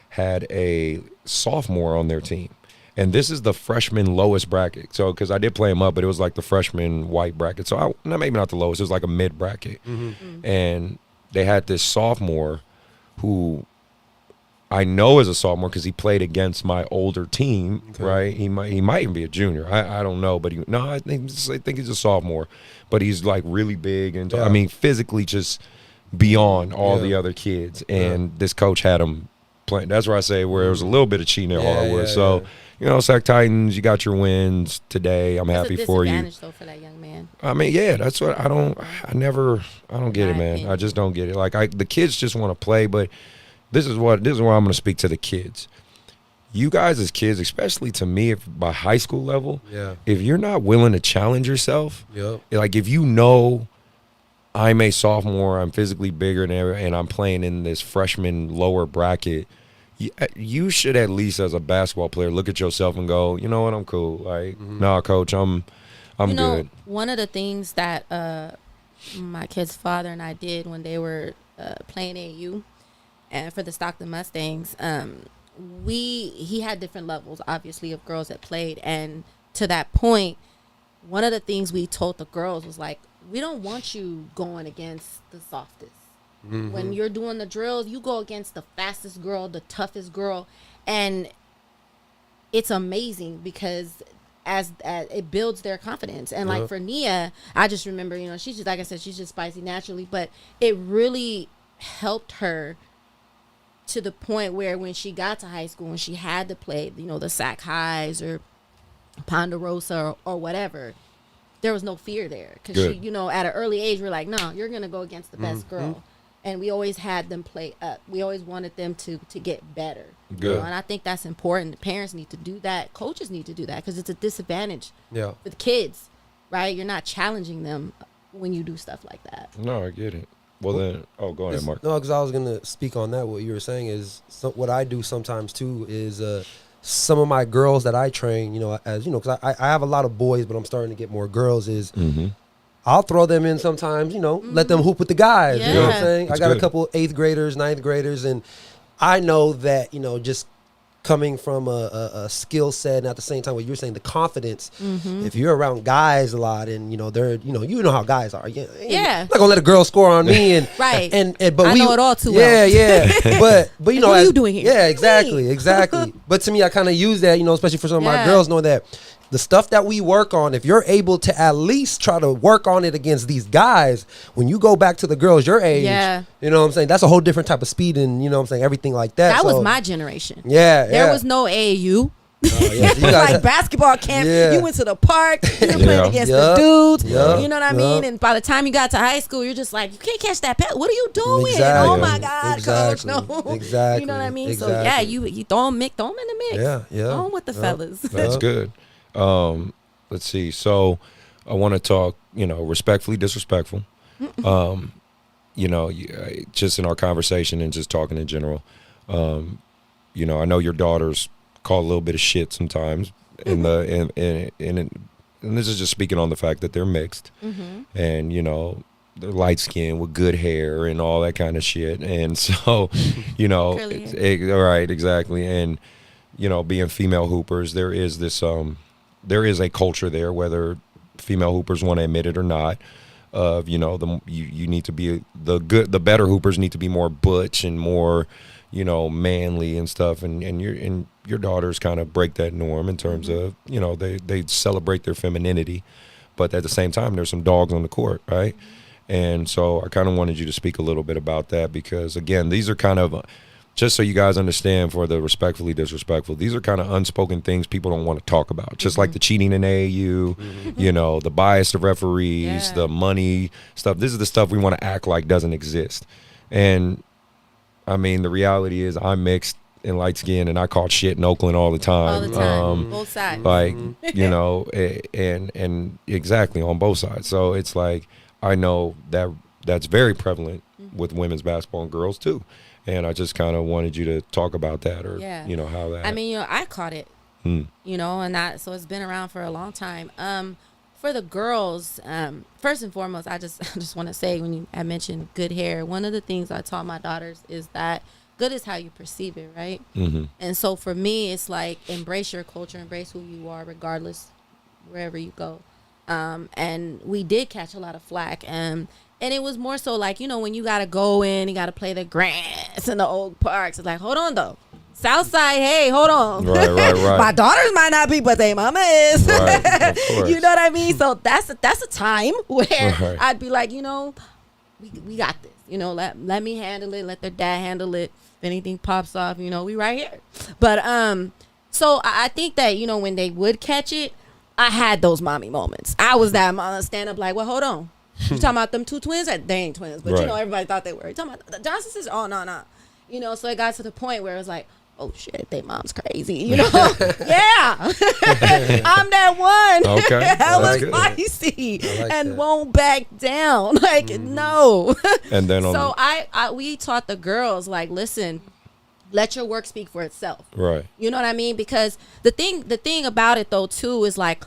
had a sophomore on their team. And this is the freshman lowest bracket. So, because I did play them up, but it was like the freshman white bracket. So, maybe not the lowest. It was like a mid bracket. And they had this sophomore who I know is a sophomore because he played against my older team, right? He might even be a junior. I don't know, but I think he's a sophomore. But he's like really big and I mean physically just beyond all the other kids. And this coach had him playing. That's where I say where there was a little bit of cheating at Hardwood. So. You know, Sac Titans, you got your wins today. I'm happy for you. It's a disadvantage, though, for that young man. I mean, yeah, that's what I don't get it, My man. opinion. I just don't get it. Like the kids just want to play, but this is where I'm going to speak to the kids. You guys as kids, especially to me, if by high school level, if you're not willing to challenge yourself, like if you know I'm a sophomore, I'm physically bigger and I'm playing in this freshman lower bracket, you should at least as a basketball player look at yourself and go, you know what, I'm cool. Like, nah, coach, I'm good. One of the things that my kid's father and I did when they were playing AU and for the Stockton Mustangs, he had different levels, obviously, of girls that played. And to that point, one of the things we told the girls was like, we don't want you going against the softest. When you're doing the drills, you go against the fastest girl, the toughest girl, and it's amazing because as it builds their confidence. And like for Nia, I just remember, you know, she's just, like I said, she's just spicy naturally, but it really helped her to the point where when she got to high school and she had to play, you know, the Sac Highs or Ponderosa or whatever, there was no fear there because she, you know, at an early age, we're like, no, you're gonna go against the best girl. And we always had them play up. We always wanted them to get better. Good. You know? And I think that's important. Parents need to do that. Coaches need to do that because it's a disadvantage for the kids, right? You're not challenging them when you do stuff like that. No, I get it. Well, then, go ahead, Mark. No, because I was going to speak on that. What you were saying is what I do sometimes, too, is some of my girls that I train, you know, as you know, because I have a lot of boys, but I'm starting to get more girls, is I'll throw them in sometimes, you know, let them hoop with the guys. You know what I'm saying? That's I got good. a couple 8th graders, 9th graders, and I know that, you know, just coming from a skill set and at the same time what you were saying, the confidence, if you're around guys a lot and, you know, they're, you know how guys are. Yeah. I'm not going to let a girl score on me. And Right. But I know it all too well. Yeah. But you know. What are you doing here? Yeah, exactly. But to me, I kind of use that, you know, especially for some of my girls, know that the stuff that we work on, if you're able to at least try to work on it against these guys, when you go back to the girls your age, you know what I'm saying? That's a whole different type of speed and, you know what I'm saying, everything like that. That was my generation. Yeah. There was no AAU. Yeah. Like basketball camp, you went to the park, you were playing against the dudes, you know what I mean? And by the time you got to high school, you're just like, you can't catch that pass. What are you doing? Exactly. Oh my God, coach, no. Exactly. You know what I mean? Exactly. So yeah, you throw them in the mix. Throw them with the fellas. That's good. Let's see. So I want to talk, you know, respectfully disrespectful. You know, just in our conversation and just talking in general. You know, I know your daughters call a little bit of shit sometimes and this is just speaking on the fact that they're mixed and, you know, they're light skinned with good hair and all that kind of shit. And so, you know, right, exactly. And, you know, being female hoopers, there is this, there is a culture there, whether female hoopers want to admit it or not, of, you know, you need to be the better hoopers need to be more butch and more, you know, manly and stuff. And your daughters kind of break that norm in terms of, you know, they celebrate their femininity, but at the same time, there's some dogs on the court, right? And so I kind of wanted you to speak a little bit about that because, again, these are kind of, just so you guys understand for the respectfully disrespectful, these are kind of unspoken things people don't want to talk about. Just like the cheating in AAU, you know, the bias of referees, the money stuff. This is the stuff we want to act like doesn't exist. And, I mean, the reality is I'm mixed and light skinned and I caught shit in Oakland all the time. All the time. Both sides. Like, you know, and exactly on both sides. So it's like, I know that's very prevalent with women's basketball and girls too. And I just kind of wanted you to talk about that or, you know, how that. I mean, you know, I caught it, you know, and so it's been around for a long time. For the girls, first and foremost, I just want to say when I mentioned good hair, one of the things I taught my daughters is that good is how you perceive it, right? And so for me, it's like embrace your culture, embrace who you are, regardless wherever you go. And we did catch a lot of flack. And it was more so like, you know, when you got to go in, you got to play the grass in the old parks. It's like, hold on, though. Southside, hey, hold on. Right. My daughters might not be, but they mama is. Right, of course. You know what I mean? So that's a time where I'd be like, you know, we got this. You know, let me handle it. Let their dad handle it. If anything pops off, you know, we right here. But so I think that, you know, when they would catch it, I had those mommy moments. I was that mama stand up like, well, hold on. You talking about them two twins? They ain't twins, but you know, everybody thought they were. You talking about the Johnson sisters? Oh, no. You know, so it got to the point where it was like, oh shit, they mom's crazy, you know? Yeah. I'm that one. Okay. Hella That's good. spicy like and that. won't back down. Like, no. And then So we taught the girls, like, listen, let your work speak for itself. right. You know what I mean? Because the thing about it though too is like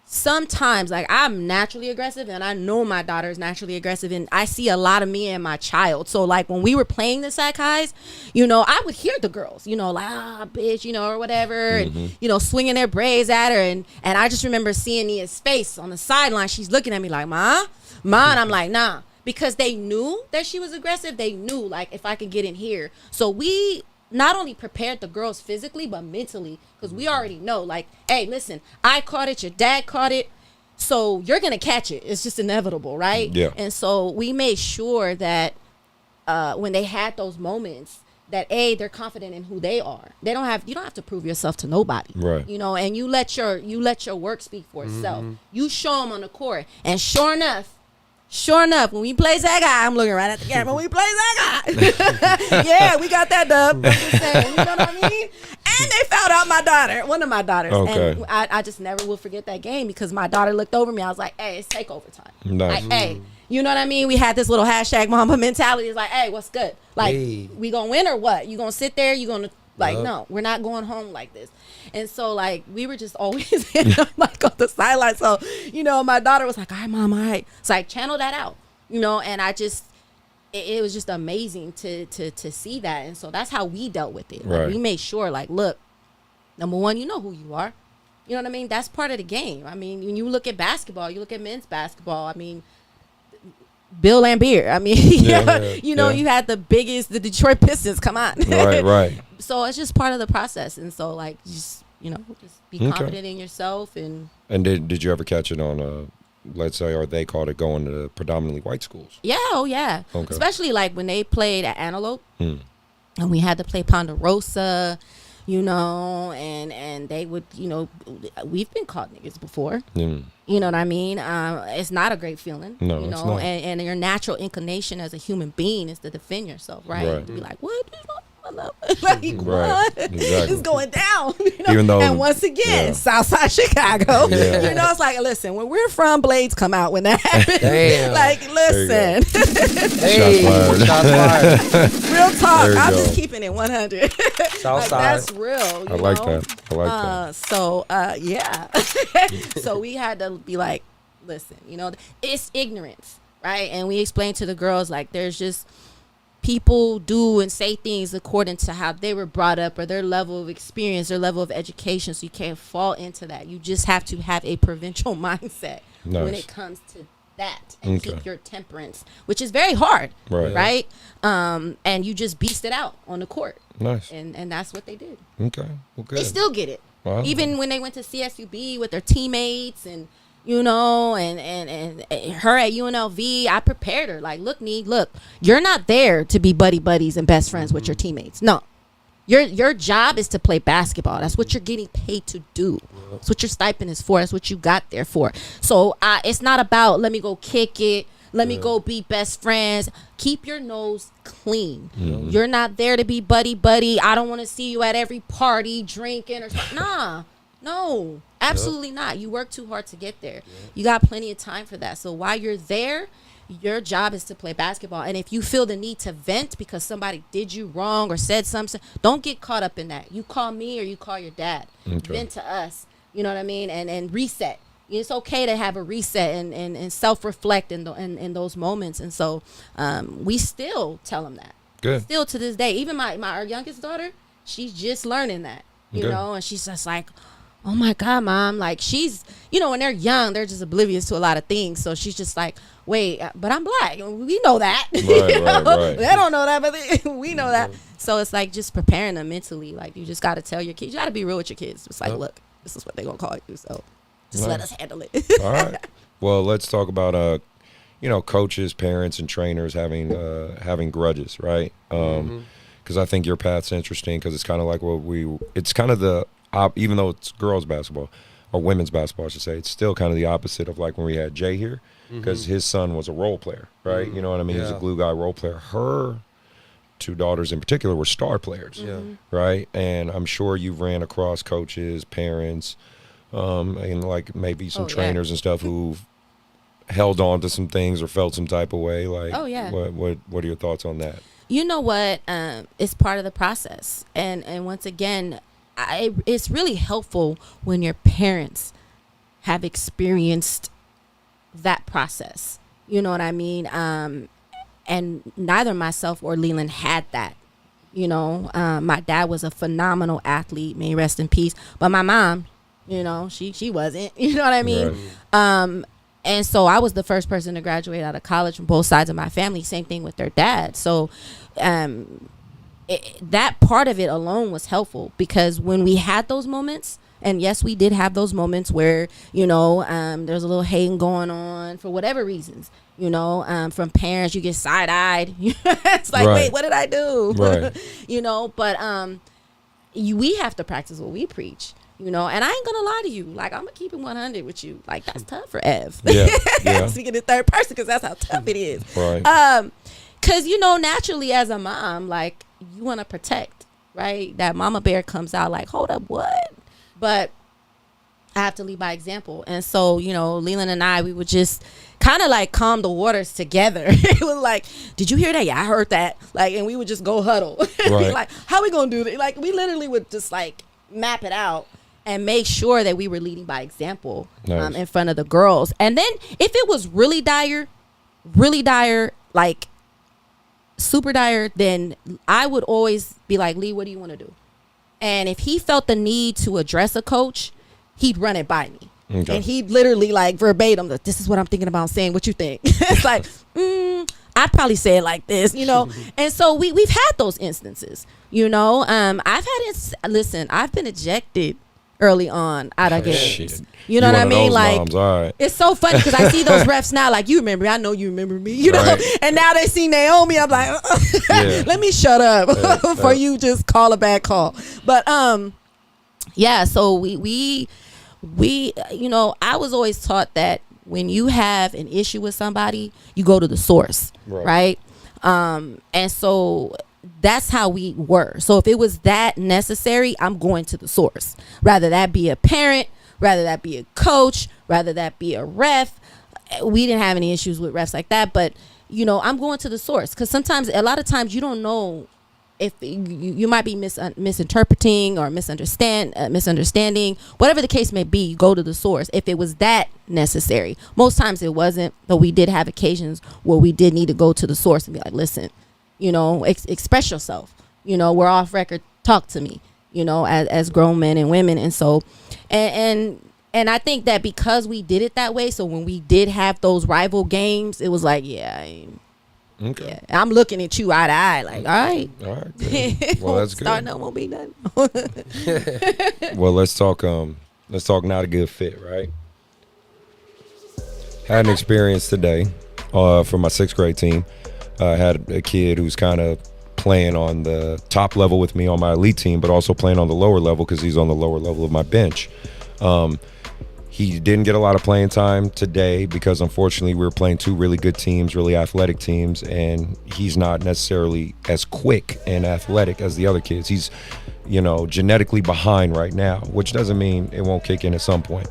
sometimes like I'm naturally aggressive and I know my daughter is naturally aggressive and I see a lot of me in my child. So like when we were playing the sack highs, you know, I would hear the girls, you know, like, bitch, you know, or whatever, and, you know, swinging their braids at her. And I just remember seeing Nia's face on the sideline. She's looking at me like, Ma, and I'm like, nah, because they knew that she was aggressive. They knew like if I could get in here. So we not only prepared the girls physically but mentally, because we already know like, hey, listen, I caught it, your dad caught it, so you're gonna catch it. It's just inevitable, right? Yeah. And so we made sure that when they had those moments that they're confident in who they are. You don't have to prove yourself to nobody, Right. you know, and you let your work speak for itself. You show them on the court, and sure enough, when we play that guy, I'm looking right at the camera. When we play that guy, yeah, we got that dub. I'm just saying, you know what I mean? And they fouled out one of my daughters. Okay. And I just never will forget that game because my daughter looked over me. I was like, hey, it's takeover time. Nice. Like, hey, you know what I mean? We had this little hashtag mama mentality. It's like, hey, what's good? Like, Hey. we gonna win or what? You gonna sit there? You gonna like, Yup. no, we're not going home like this. And so like we were just always like on the sideline. So, you know, my daughter was like, all right, mom, all right. So I channeled that out, you know, and I just it was just amazing to see that. And so that's how we dealt with it. Like, Right. we made sure, like, look, number one, you know who you are. You know what I mean? That's part of the game. I mean, when you look at basketball, you look at men's basketball, I mean, Bill Lambier. I mean, you know, you had the Detroit Pistons. Come on. Right. So it's just part of the process. And so, like, just, you know, just be confident in yourself. And did you ever catch it on let's say, or they called it going to predominantly white schools? yeah, oh yeah. Okay. Especially like when they played at Antelope Hmm. and we had to play Ponderosa, you know, and they would, you know, we've been caught niggas before. Mm. You know what I mean? It's not a great feeling. No, you it's know, not. and your natural inclination as a human being is to defend yourself, right? Right. To be like, what? Like, Right. what? Exactly. It's going down. You know? Even though- and once again, yeah. Southside Chicago. Yeah. You know, it's like, listen, when we're from, blades come out when that happens. Damn. Like, There listen, Hey, Shots fired. shots fired. real talk. There you I'm go. just keeping it 100. Like, Southside. that's real. I you like know? that. I like that. So yeah. So we had to be like, listen, you know, it's ignorance, right? And we explained to the girls, like, there's just people do and say things according to how they were brought up or their level of experience, their level of education. So you can't fall into that. You just have to have a provincial mindset when Nice. it comes to that and Okay. keep your temperance, which is very hard, Right. and you just beast it out on the court. Nice. And that's what they did. Okay. Well, good. They still get it. Wow. Even when they went to CSUB with their teammates and, you know, and her at UNLV, I prepared her. Like, look, you're not there to be buddies and best friends with your teammates. No. Your job is to play basketball. That's what you're getting paid to do. That's what your stipend is for. That's what you got there for. So it's not about, let me go kick it. Let me go be best friends. Keep your nose clean. Mm-hmm. You're not there to be buddy. I don't want to see you at every party drinking or something. Nah, no, absolutely not. You work too hard to get there. You got plenty of time for that. So while you're there, your job is to play basketball. And if you feel the need to vent because somebody did you wrong or said something, don't get caught up in that. You call me or you call your dad. Okay. Vent to us. You know what I mean? And reset. It's okay to have a reset and self-reflect in those moments. And so we still tell them that. Good. Still to this day. Even our youngest daughter, she's just learning that, you Good. know, and she's just like, oh my God, Mom. Like, she's, you know, when they're young, they're just oblivious to a lot of things. So she's just like, wait, but I'm black. We know that. Right, You know? right. They don't know that, but we know that. So it's like just preparing them mentally. Like, you just got to tell your kids, you got to be real with your kids. It's like, look, this is what they're going to call you. So just let us handle it. All right. Well, let's talk about you know, coaches, parents, and trainers having grudges, right? Because I think your path's interesting because it's kind of like it's kind of the even though it's girls basketball or women's basketball, I should say, it's still kind of the opposite of like when we had Jay here because his son was a role player, right? You know what I mean? He's a glue guy role player. Her two daughters in particular were star players, Yeah. right? And I'm sure you've ran across coaches, parents, and like maybe some trainers and stuff who've held on to some things or felt some type of way. Like, what are your thoughts on that? You know what? It's part of the process, and once again, it's really helpful when your parents have experienced that process. You know what I mean? And neither myself or Leland had that. You know, my dad was a phenomenal athlete, may he rest in peace. But my mom, you know, she wasn't. You know what I mean? Right. And so I was the first person to graduate out of college from both sides of my family. Same thing with their dad. So that part of it alone was helpful, because when we had those moments, and yes, we did have those moments where, you know, there's a little hating going on for whatever reasons, you know, from parents, you get side-eyed. It's like, wait, what did I do? Right. You know, but we have to practice what we preach. You know, and I ain't gonna lie to you. Like, I'm gonna keep it 100 with you. Like, that's tough for Ev. Yeah. Speaking in third person, because that's how tough it is. Right. Because, you know, naturally as a mom, like, you want to protect, right? That mama bear comes out like, hold up, what? But I have to lead by example. And so, you know, Leland and I, we would just kind of like calm the waters together. It was like, did you hear that? Yeah, I heard that. Like, and we would just go huddle. Right. Like, how we gonna do that? Like, we literally would just like map it out and make sure that we were leading by example. Nice. In front of the girls. And then if it was really dire, like super dire, then I would always be like, Lee, what do you want to do? And if he felt the need to address a coach, he'd run it by me. Okay. And he'd literally like verbatim, this is what I'm thinking about saying. What you think? It's like, I'd probably say it like this, you know? And so we've had those instances, you know? I've been ejected early on out of games. Shit. You know what I mean? Like, moms, all right. It's so funny because I see those refs now, like, you remember me, I know you remember me, you know? And now they see Naomi, I'm like, let me shut up before you just call a bad call. But yeah, so we you know, I was always taught that when you have an issue with somebody, you go to the source, right? And so that's how we were. So if it was that necessary, I'm going to the source. Rather that be a parent, rather that be a coach, rather that be a ref. We didn't have any issues with refs like that, but you know, I'm going to the source, because sometimes, a lot of times, you don't know if you might be misinterpreting or misunderstanding, whatever the case may be. You go to the source if it was that necessary. Most times it wasn't, but we did have occasions where we did need to go to the source and be like, listen, you know, express yourself, you know, we're off record, talk to me, you know, as grown men and women. And so and I think that because we did it that way, so when we did have those rival games, it was like, okay. Yeah, I'm looking at you eye to eye, like, all right. Well, that's good. Starting up won't be nothing. Well, let's talk not a good fit, right? Had an experience today for my 6th grade team. I had a kid who's kind of playing on the top level with me on my elite team, but also playing on the lower level because he's on the lower level of my bench. He didn't get a lot of playing time today because, unfortunately, we were playing two really good teams, really athletic teams, and he's not necessarily as quick and athletic as the other kids. He's, you know, genetically behind right now, which doesn't mean it won't kick in at some point.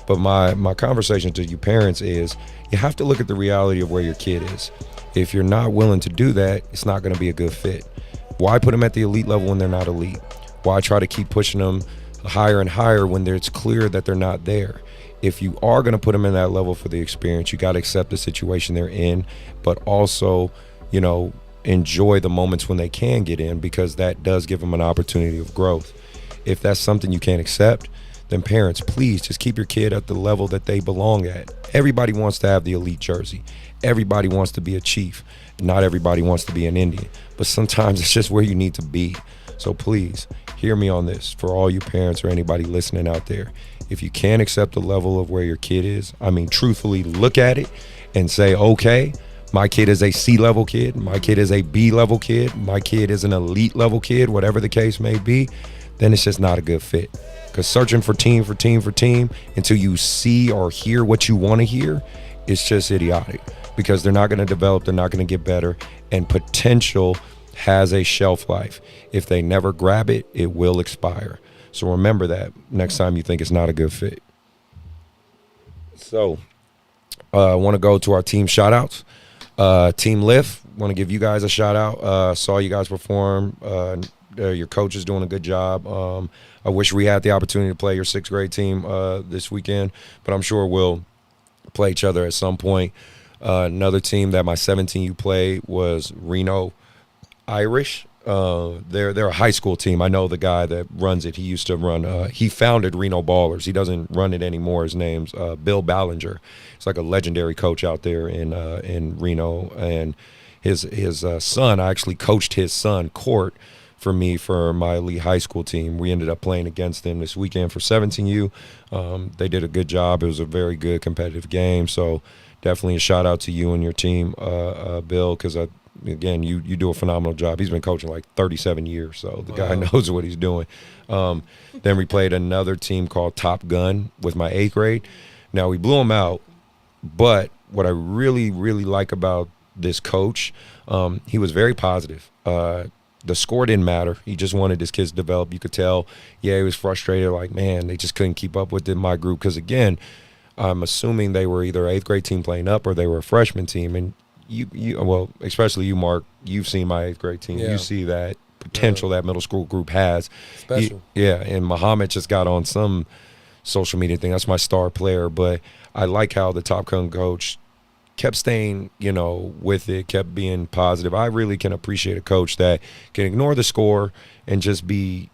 But my conversation to you parents is, you have to look at the reality of where your kid is. If you're not willing to do that, it's not going to be a good fit. Why put them at the elite level when they're not elite? Why try to keep pushing them higher and higher when it's clear that they're not there? If you are going to put them in that level for the experience, you got to accept the situation they're in, but also, you know, enjoy the moments when they can get in, because that does give them an opportunity of growth. If that's something you can't accept, then parents, please just keep your kid at the level that they belong at. Everybody wants to have the elite jersey. Everybody wants to be a chief. Not everybody wants to be an Indian, but sometimes it's just where you need to be. So please hear me on this, for all you parents or anybody listening out there. If you can't accept the level of where your kid is, I mean, truthfully look at it and say, okay, my kid is a C-level kid, my kid is a B-level kid, my kid is an elite level kid, whatever the case may be, then it's just not a good fit. Because searching for team until you see or hear what you want to hear, it's just idiotic, because they're not going to develop, they're not going to get better, and potential has a shelf life. If they never grab it, it will expire. So remember that next time you think it's not a good fit. So I want to go to our team shout-outs. Team Lift, want to give you guys a shout-out. Saw you guys perform. Your coach is doing a good job. I wish we had the opportunity to play your 6th grade team this weekend, but I'm sure we'll play each other at some point. Another team that my 17U played was Reno Irish. They're a high school team. I know the guy that runs it. He used to run. He founded Reno Ballers. He doesn't run it anymore. His name's Bill Ballinger. He's like a legendary coach out there in Reno. And his son, I actually coached his son, Court, for me for my elite high school team. We ended up playing against them this weekend for 17U. They did a good job. It was a very good competitive game. So definitely a shout out to you and your team, Bill, because again, you do a phenomenal job. He's been coaching like 37 years, so the guy knows what he's doing. Then we played another team called Top Gun with my 8th grade. Now, we blew them out, but what I really, really like about this coach, he was very positive. The score didn't matter. He just wanted his kids to develop. You could tell, he was frustrated, like, man, they just couldn't keep up with my group. Because, again, I'm assuming they were either 8th grade team playing up or they were a freshman team. And well, especially you, Mark, you've seen my 8th grade team. Yeah. You see that potential that middle school group has. Special. And Muhammad just got on some social media thing. That's my star player. But I like how the Top Gun coach kept staying, with it, kept being positive. I really can appreciate a coach that can ignore the score and just be,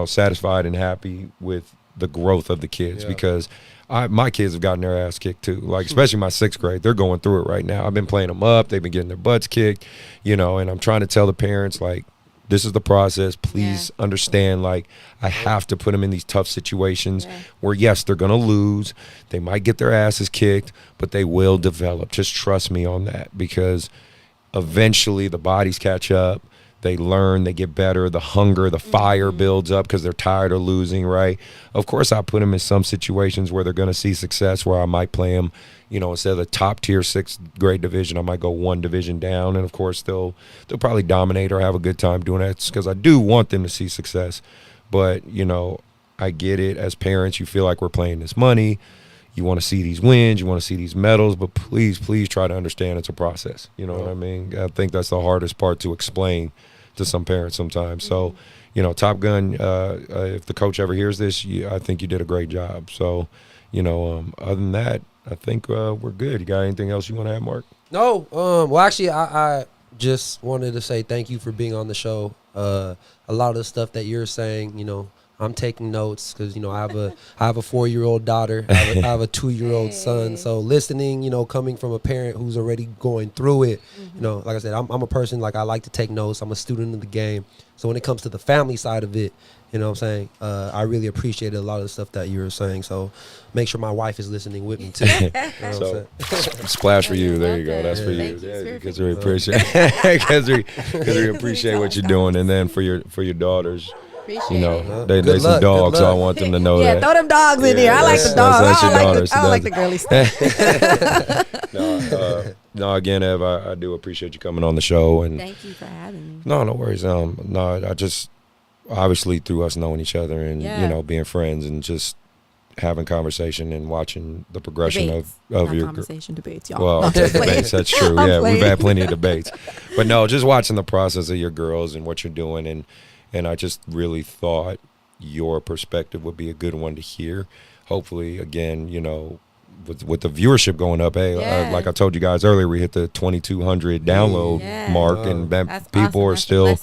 satisfied and happy with the growth of the kids because my kids have gotten their ass kicked too, like especially my 6th grade. They're going through it right now. I've been playing them up. They've been getting their butts kicked, and I'm trying to tell the parents, like, this is the process. Please understand, like, I have to put them in these tough situations where, yes, they're going to lose. They might get their asses kicked, but they will develop. Just trust me on that because eventually the bodies catch up. They learn, they get better, the hunger, the fire builds up because they're tired of losing, right? Of course, I put them in some situations where they're going to see success where I might play them, instead of the top tier 6th grade division, I might go 1 division down. And, of course, they'll probably dominate or have a good time doing that because I do want them to see success. But, I get it. As parents, you feel like we're playing this money. You want to see these wins. You want to see these medals. But please, please try to understand it's a process. You know what I mean? I think that's the hardest part to explain to some parents sometimes. So, Top Gun, if the coach ever hears this, I think you did a great job. So, other than that, I think we're good. You got anything else you want to add, Mark? No. Well, actually, I just wanted to say thank you for being on the show. A lot of the stuff that you're saying, I'm taking notes because, I have a 4-year-old daughter. I have a 2-year-old son. So listening, coming from a parent who's already going through it, like I said, I'm a person, like, I like to take notes. I'm a student of the game. So when it comes to the family side of it, what I'm saying, I really appreciated a lot of the stuff that you were saying. So make sure my wife is listening with me too. So splash for you. There you go. That's for you. Because we appreciate because we appreciate what you're doing. And then for your daughters, they some dogs, so I want them to know that. Throw them dogs in here. I like the dogs. I don't like the girly stuff. No, again, Ev, I do appreciate you coming on the show. And thank you for having me. No worries. I just obviously through us knowing each other and being friends and just having conversation and watching the progression debates. of your conversation debates, y'all. Well, I'll take debates. That's true. Yeah, we've had plenty of debates, but no, just watching the process of your girls and what you're doing, and I just really thought your perspective would be a good one to hear. Hopefully, again, with the viewership going up, like I told you guys earlier, we hit the 2,200 download mark, and people are still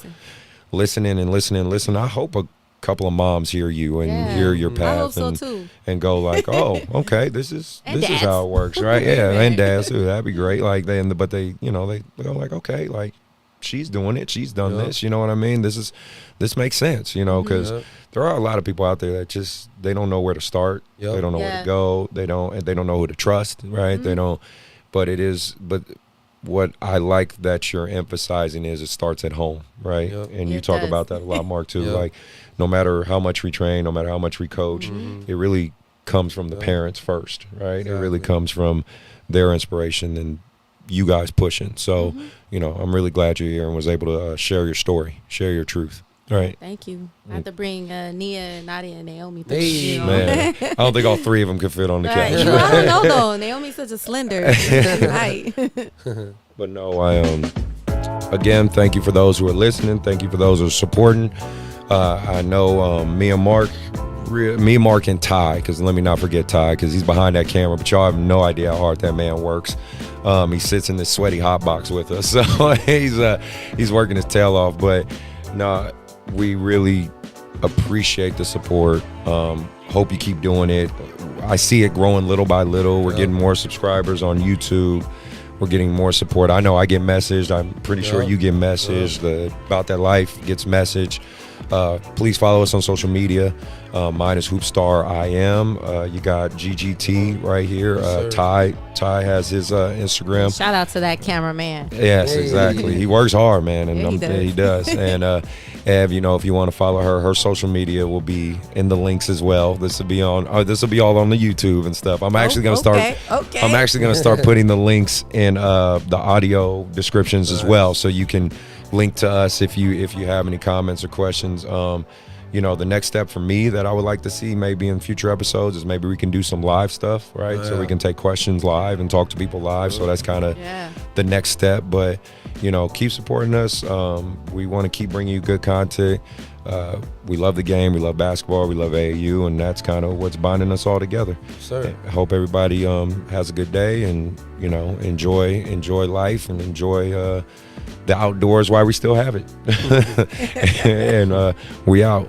listening. I hope a couple of moms hear you and hear your path and go like, oh, okay, this is how it works, right? And dads too. That'd be great. Like they go like, okay, like she's doing it, she's done this. You know what I mean? This makes sense, because there are a lot of people out there that they don't know where to start. They don't know where to go. They don't know who to trust, right? They don't. But what I like that you're emphasizing is it starts at home, right? And you talk about that a lot, Mark, too. Like, no matter how much we train, no matter how much we coach, it really comes from the parents first, right? Exactly. It really comes from their inspiration and you guys pushing. So, you know, I'm really glad you're here and was able to share your story, share your truth. All right. Thank you. I have to bring Nia, Nadia, and Naomi. Hey, you know. Man, I don't think all three of them could fit on the Right. couch. Well, I don't know though. Naomi's such a slender. Right. But no, again, thank you for those who are listening. Thank you for those who are supporting. I know me and Mark and Ty, because let me not forget Ty, because he's behind that camera, but y'all have no idea how hard that man works. He sits in this sweaty hot box with us, so he's working his tail off. But no, we really appreciate the support. Hope you keep doing it. I see it growing little by little. We're getting more subscribers on YouTube. We're getting more support. I know I get messaged. I'm pretty sure you get messaged. The Bout That Life gets messaged. Please follow us on social media. Mine is HoopstarIM. You got GGT right here. Ty has his Instagram. Shout out to that cameraman. Yes, exactly. He works hard, man, and he does. And Ev, you know, if you want to follow her social media will be in the links as well. This will be all on the YouTube and stuff. I'm actually gonna start. Okay. I'm actually gonna start putting the links in the audio descriptions as well, so you can link to us if you have any comments or questions. You know, the next step for me that I would like to see maybe in future episodes is maybe we can do some live stuff, right? So we can take questions live and talk to people live. So that's kind of the next step. But, you know, keep supporting us. We want to keep bringing you good content. We love the game. We love basketball. We love AAU. And that's kind of what's binding us all together. Sir. I hope everybody has a good day and, you know, enjoy life and enjoy the outdoors while we still have it. And we out.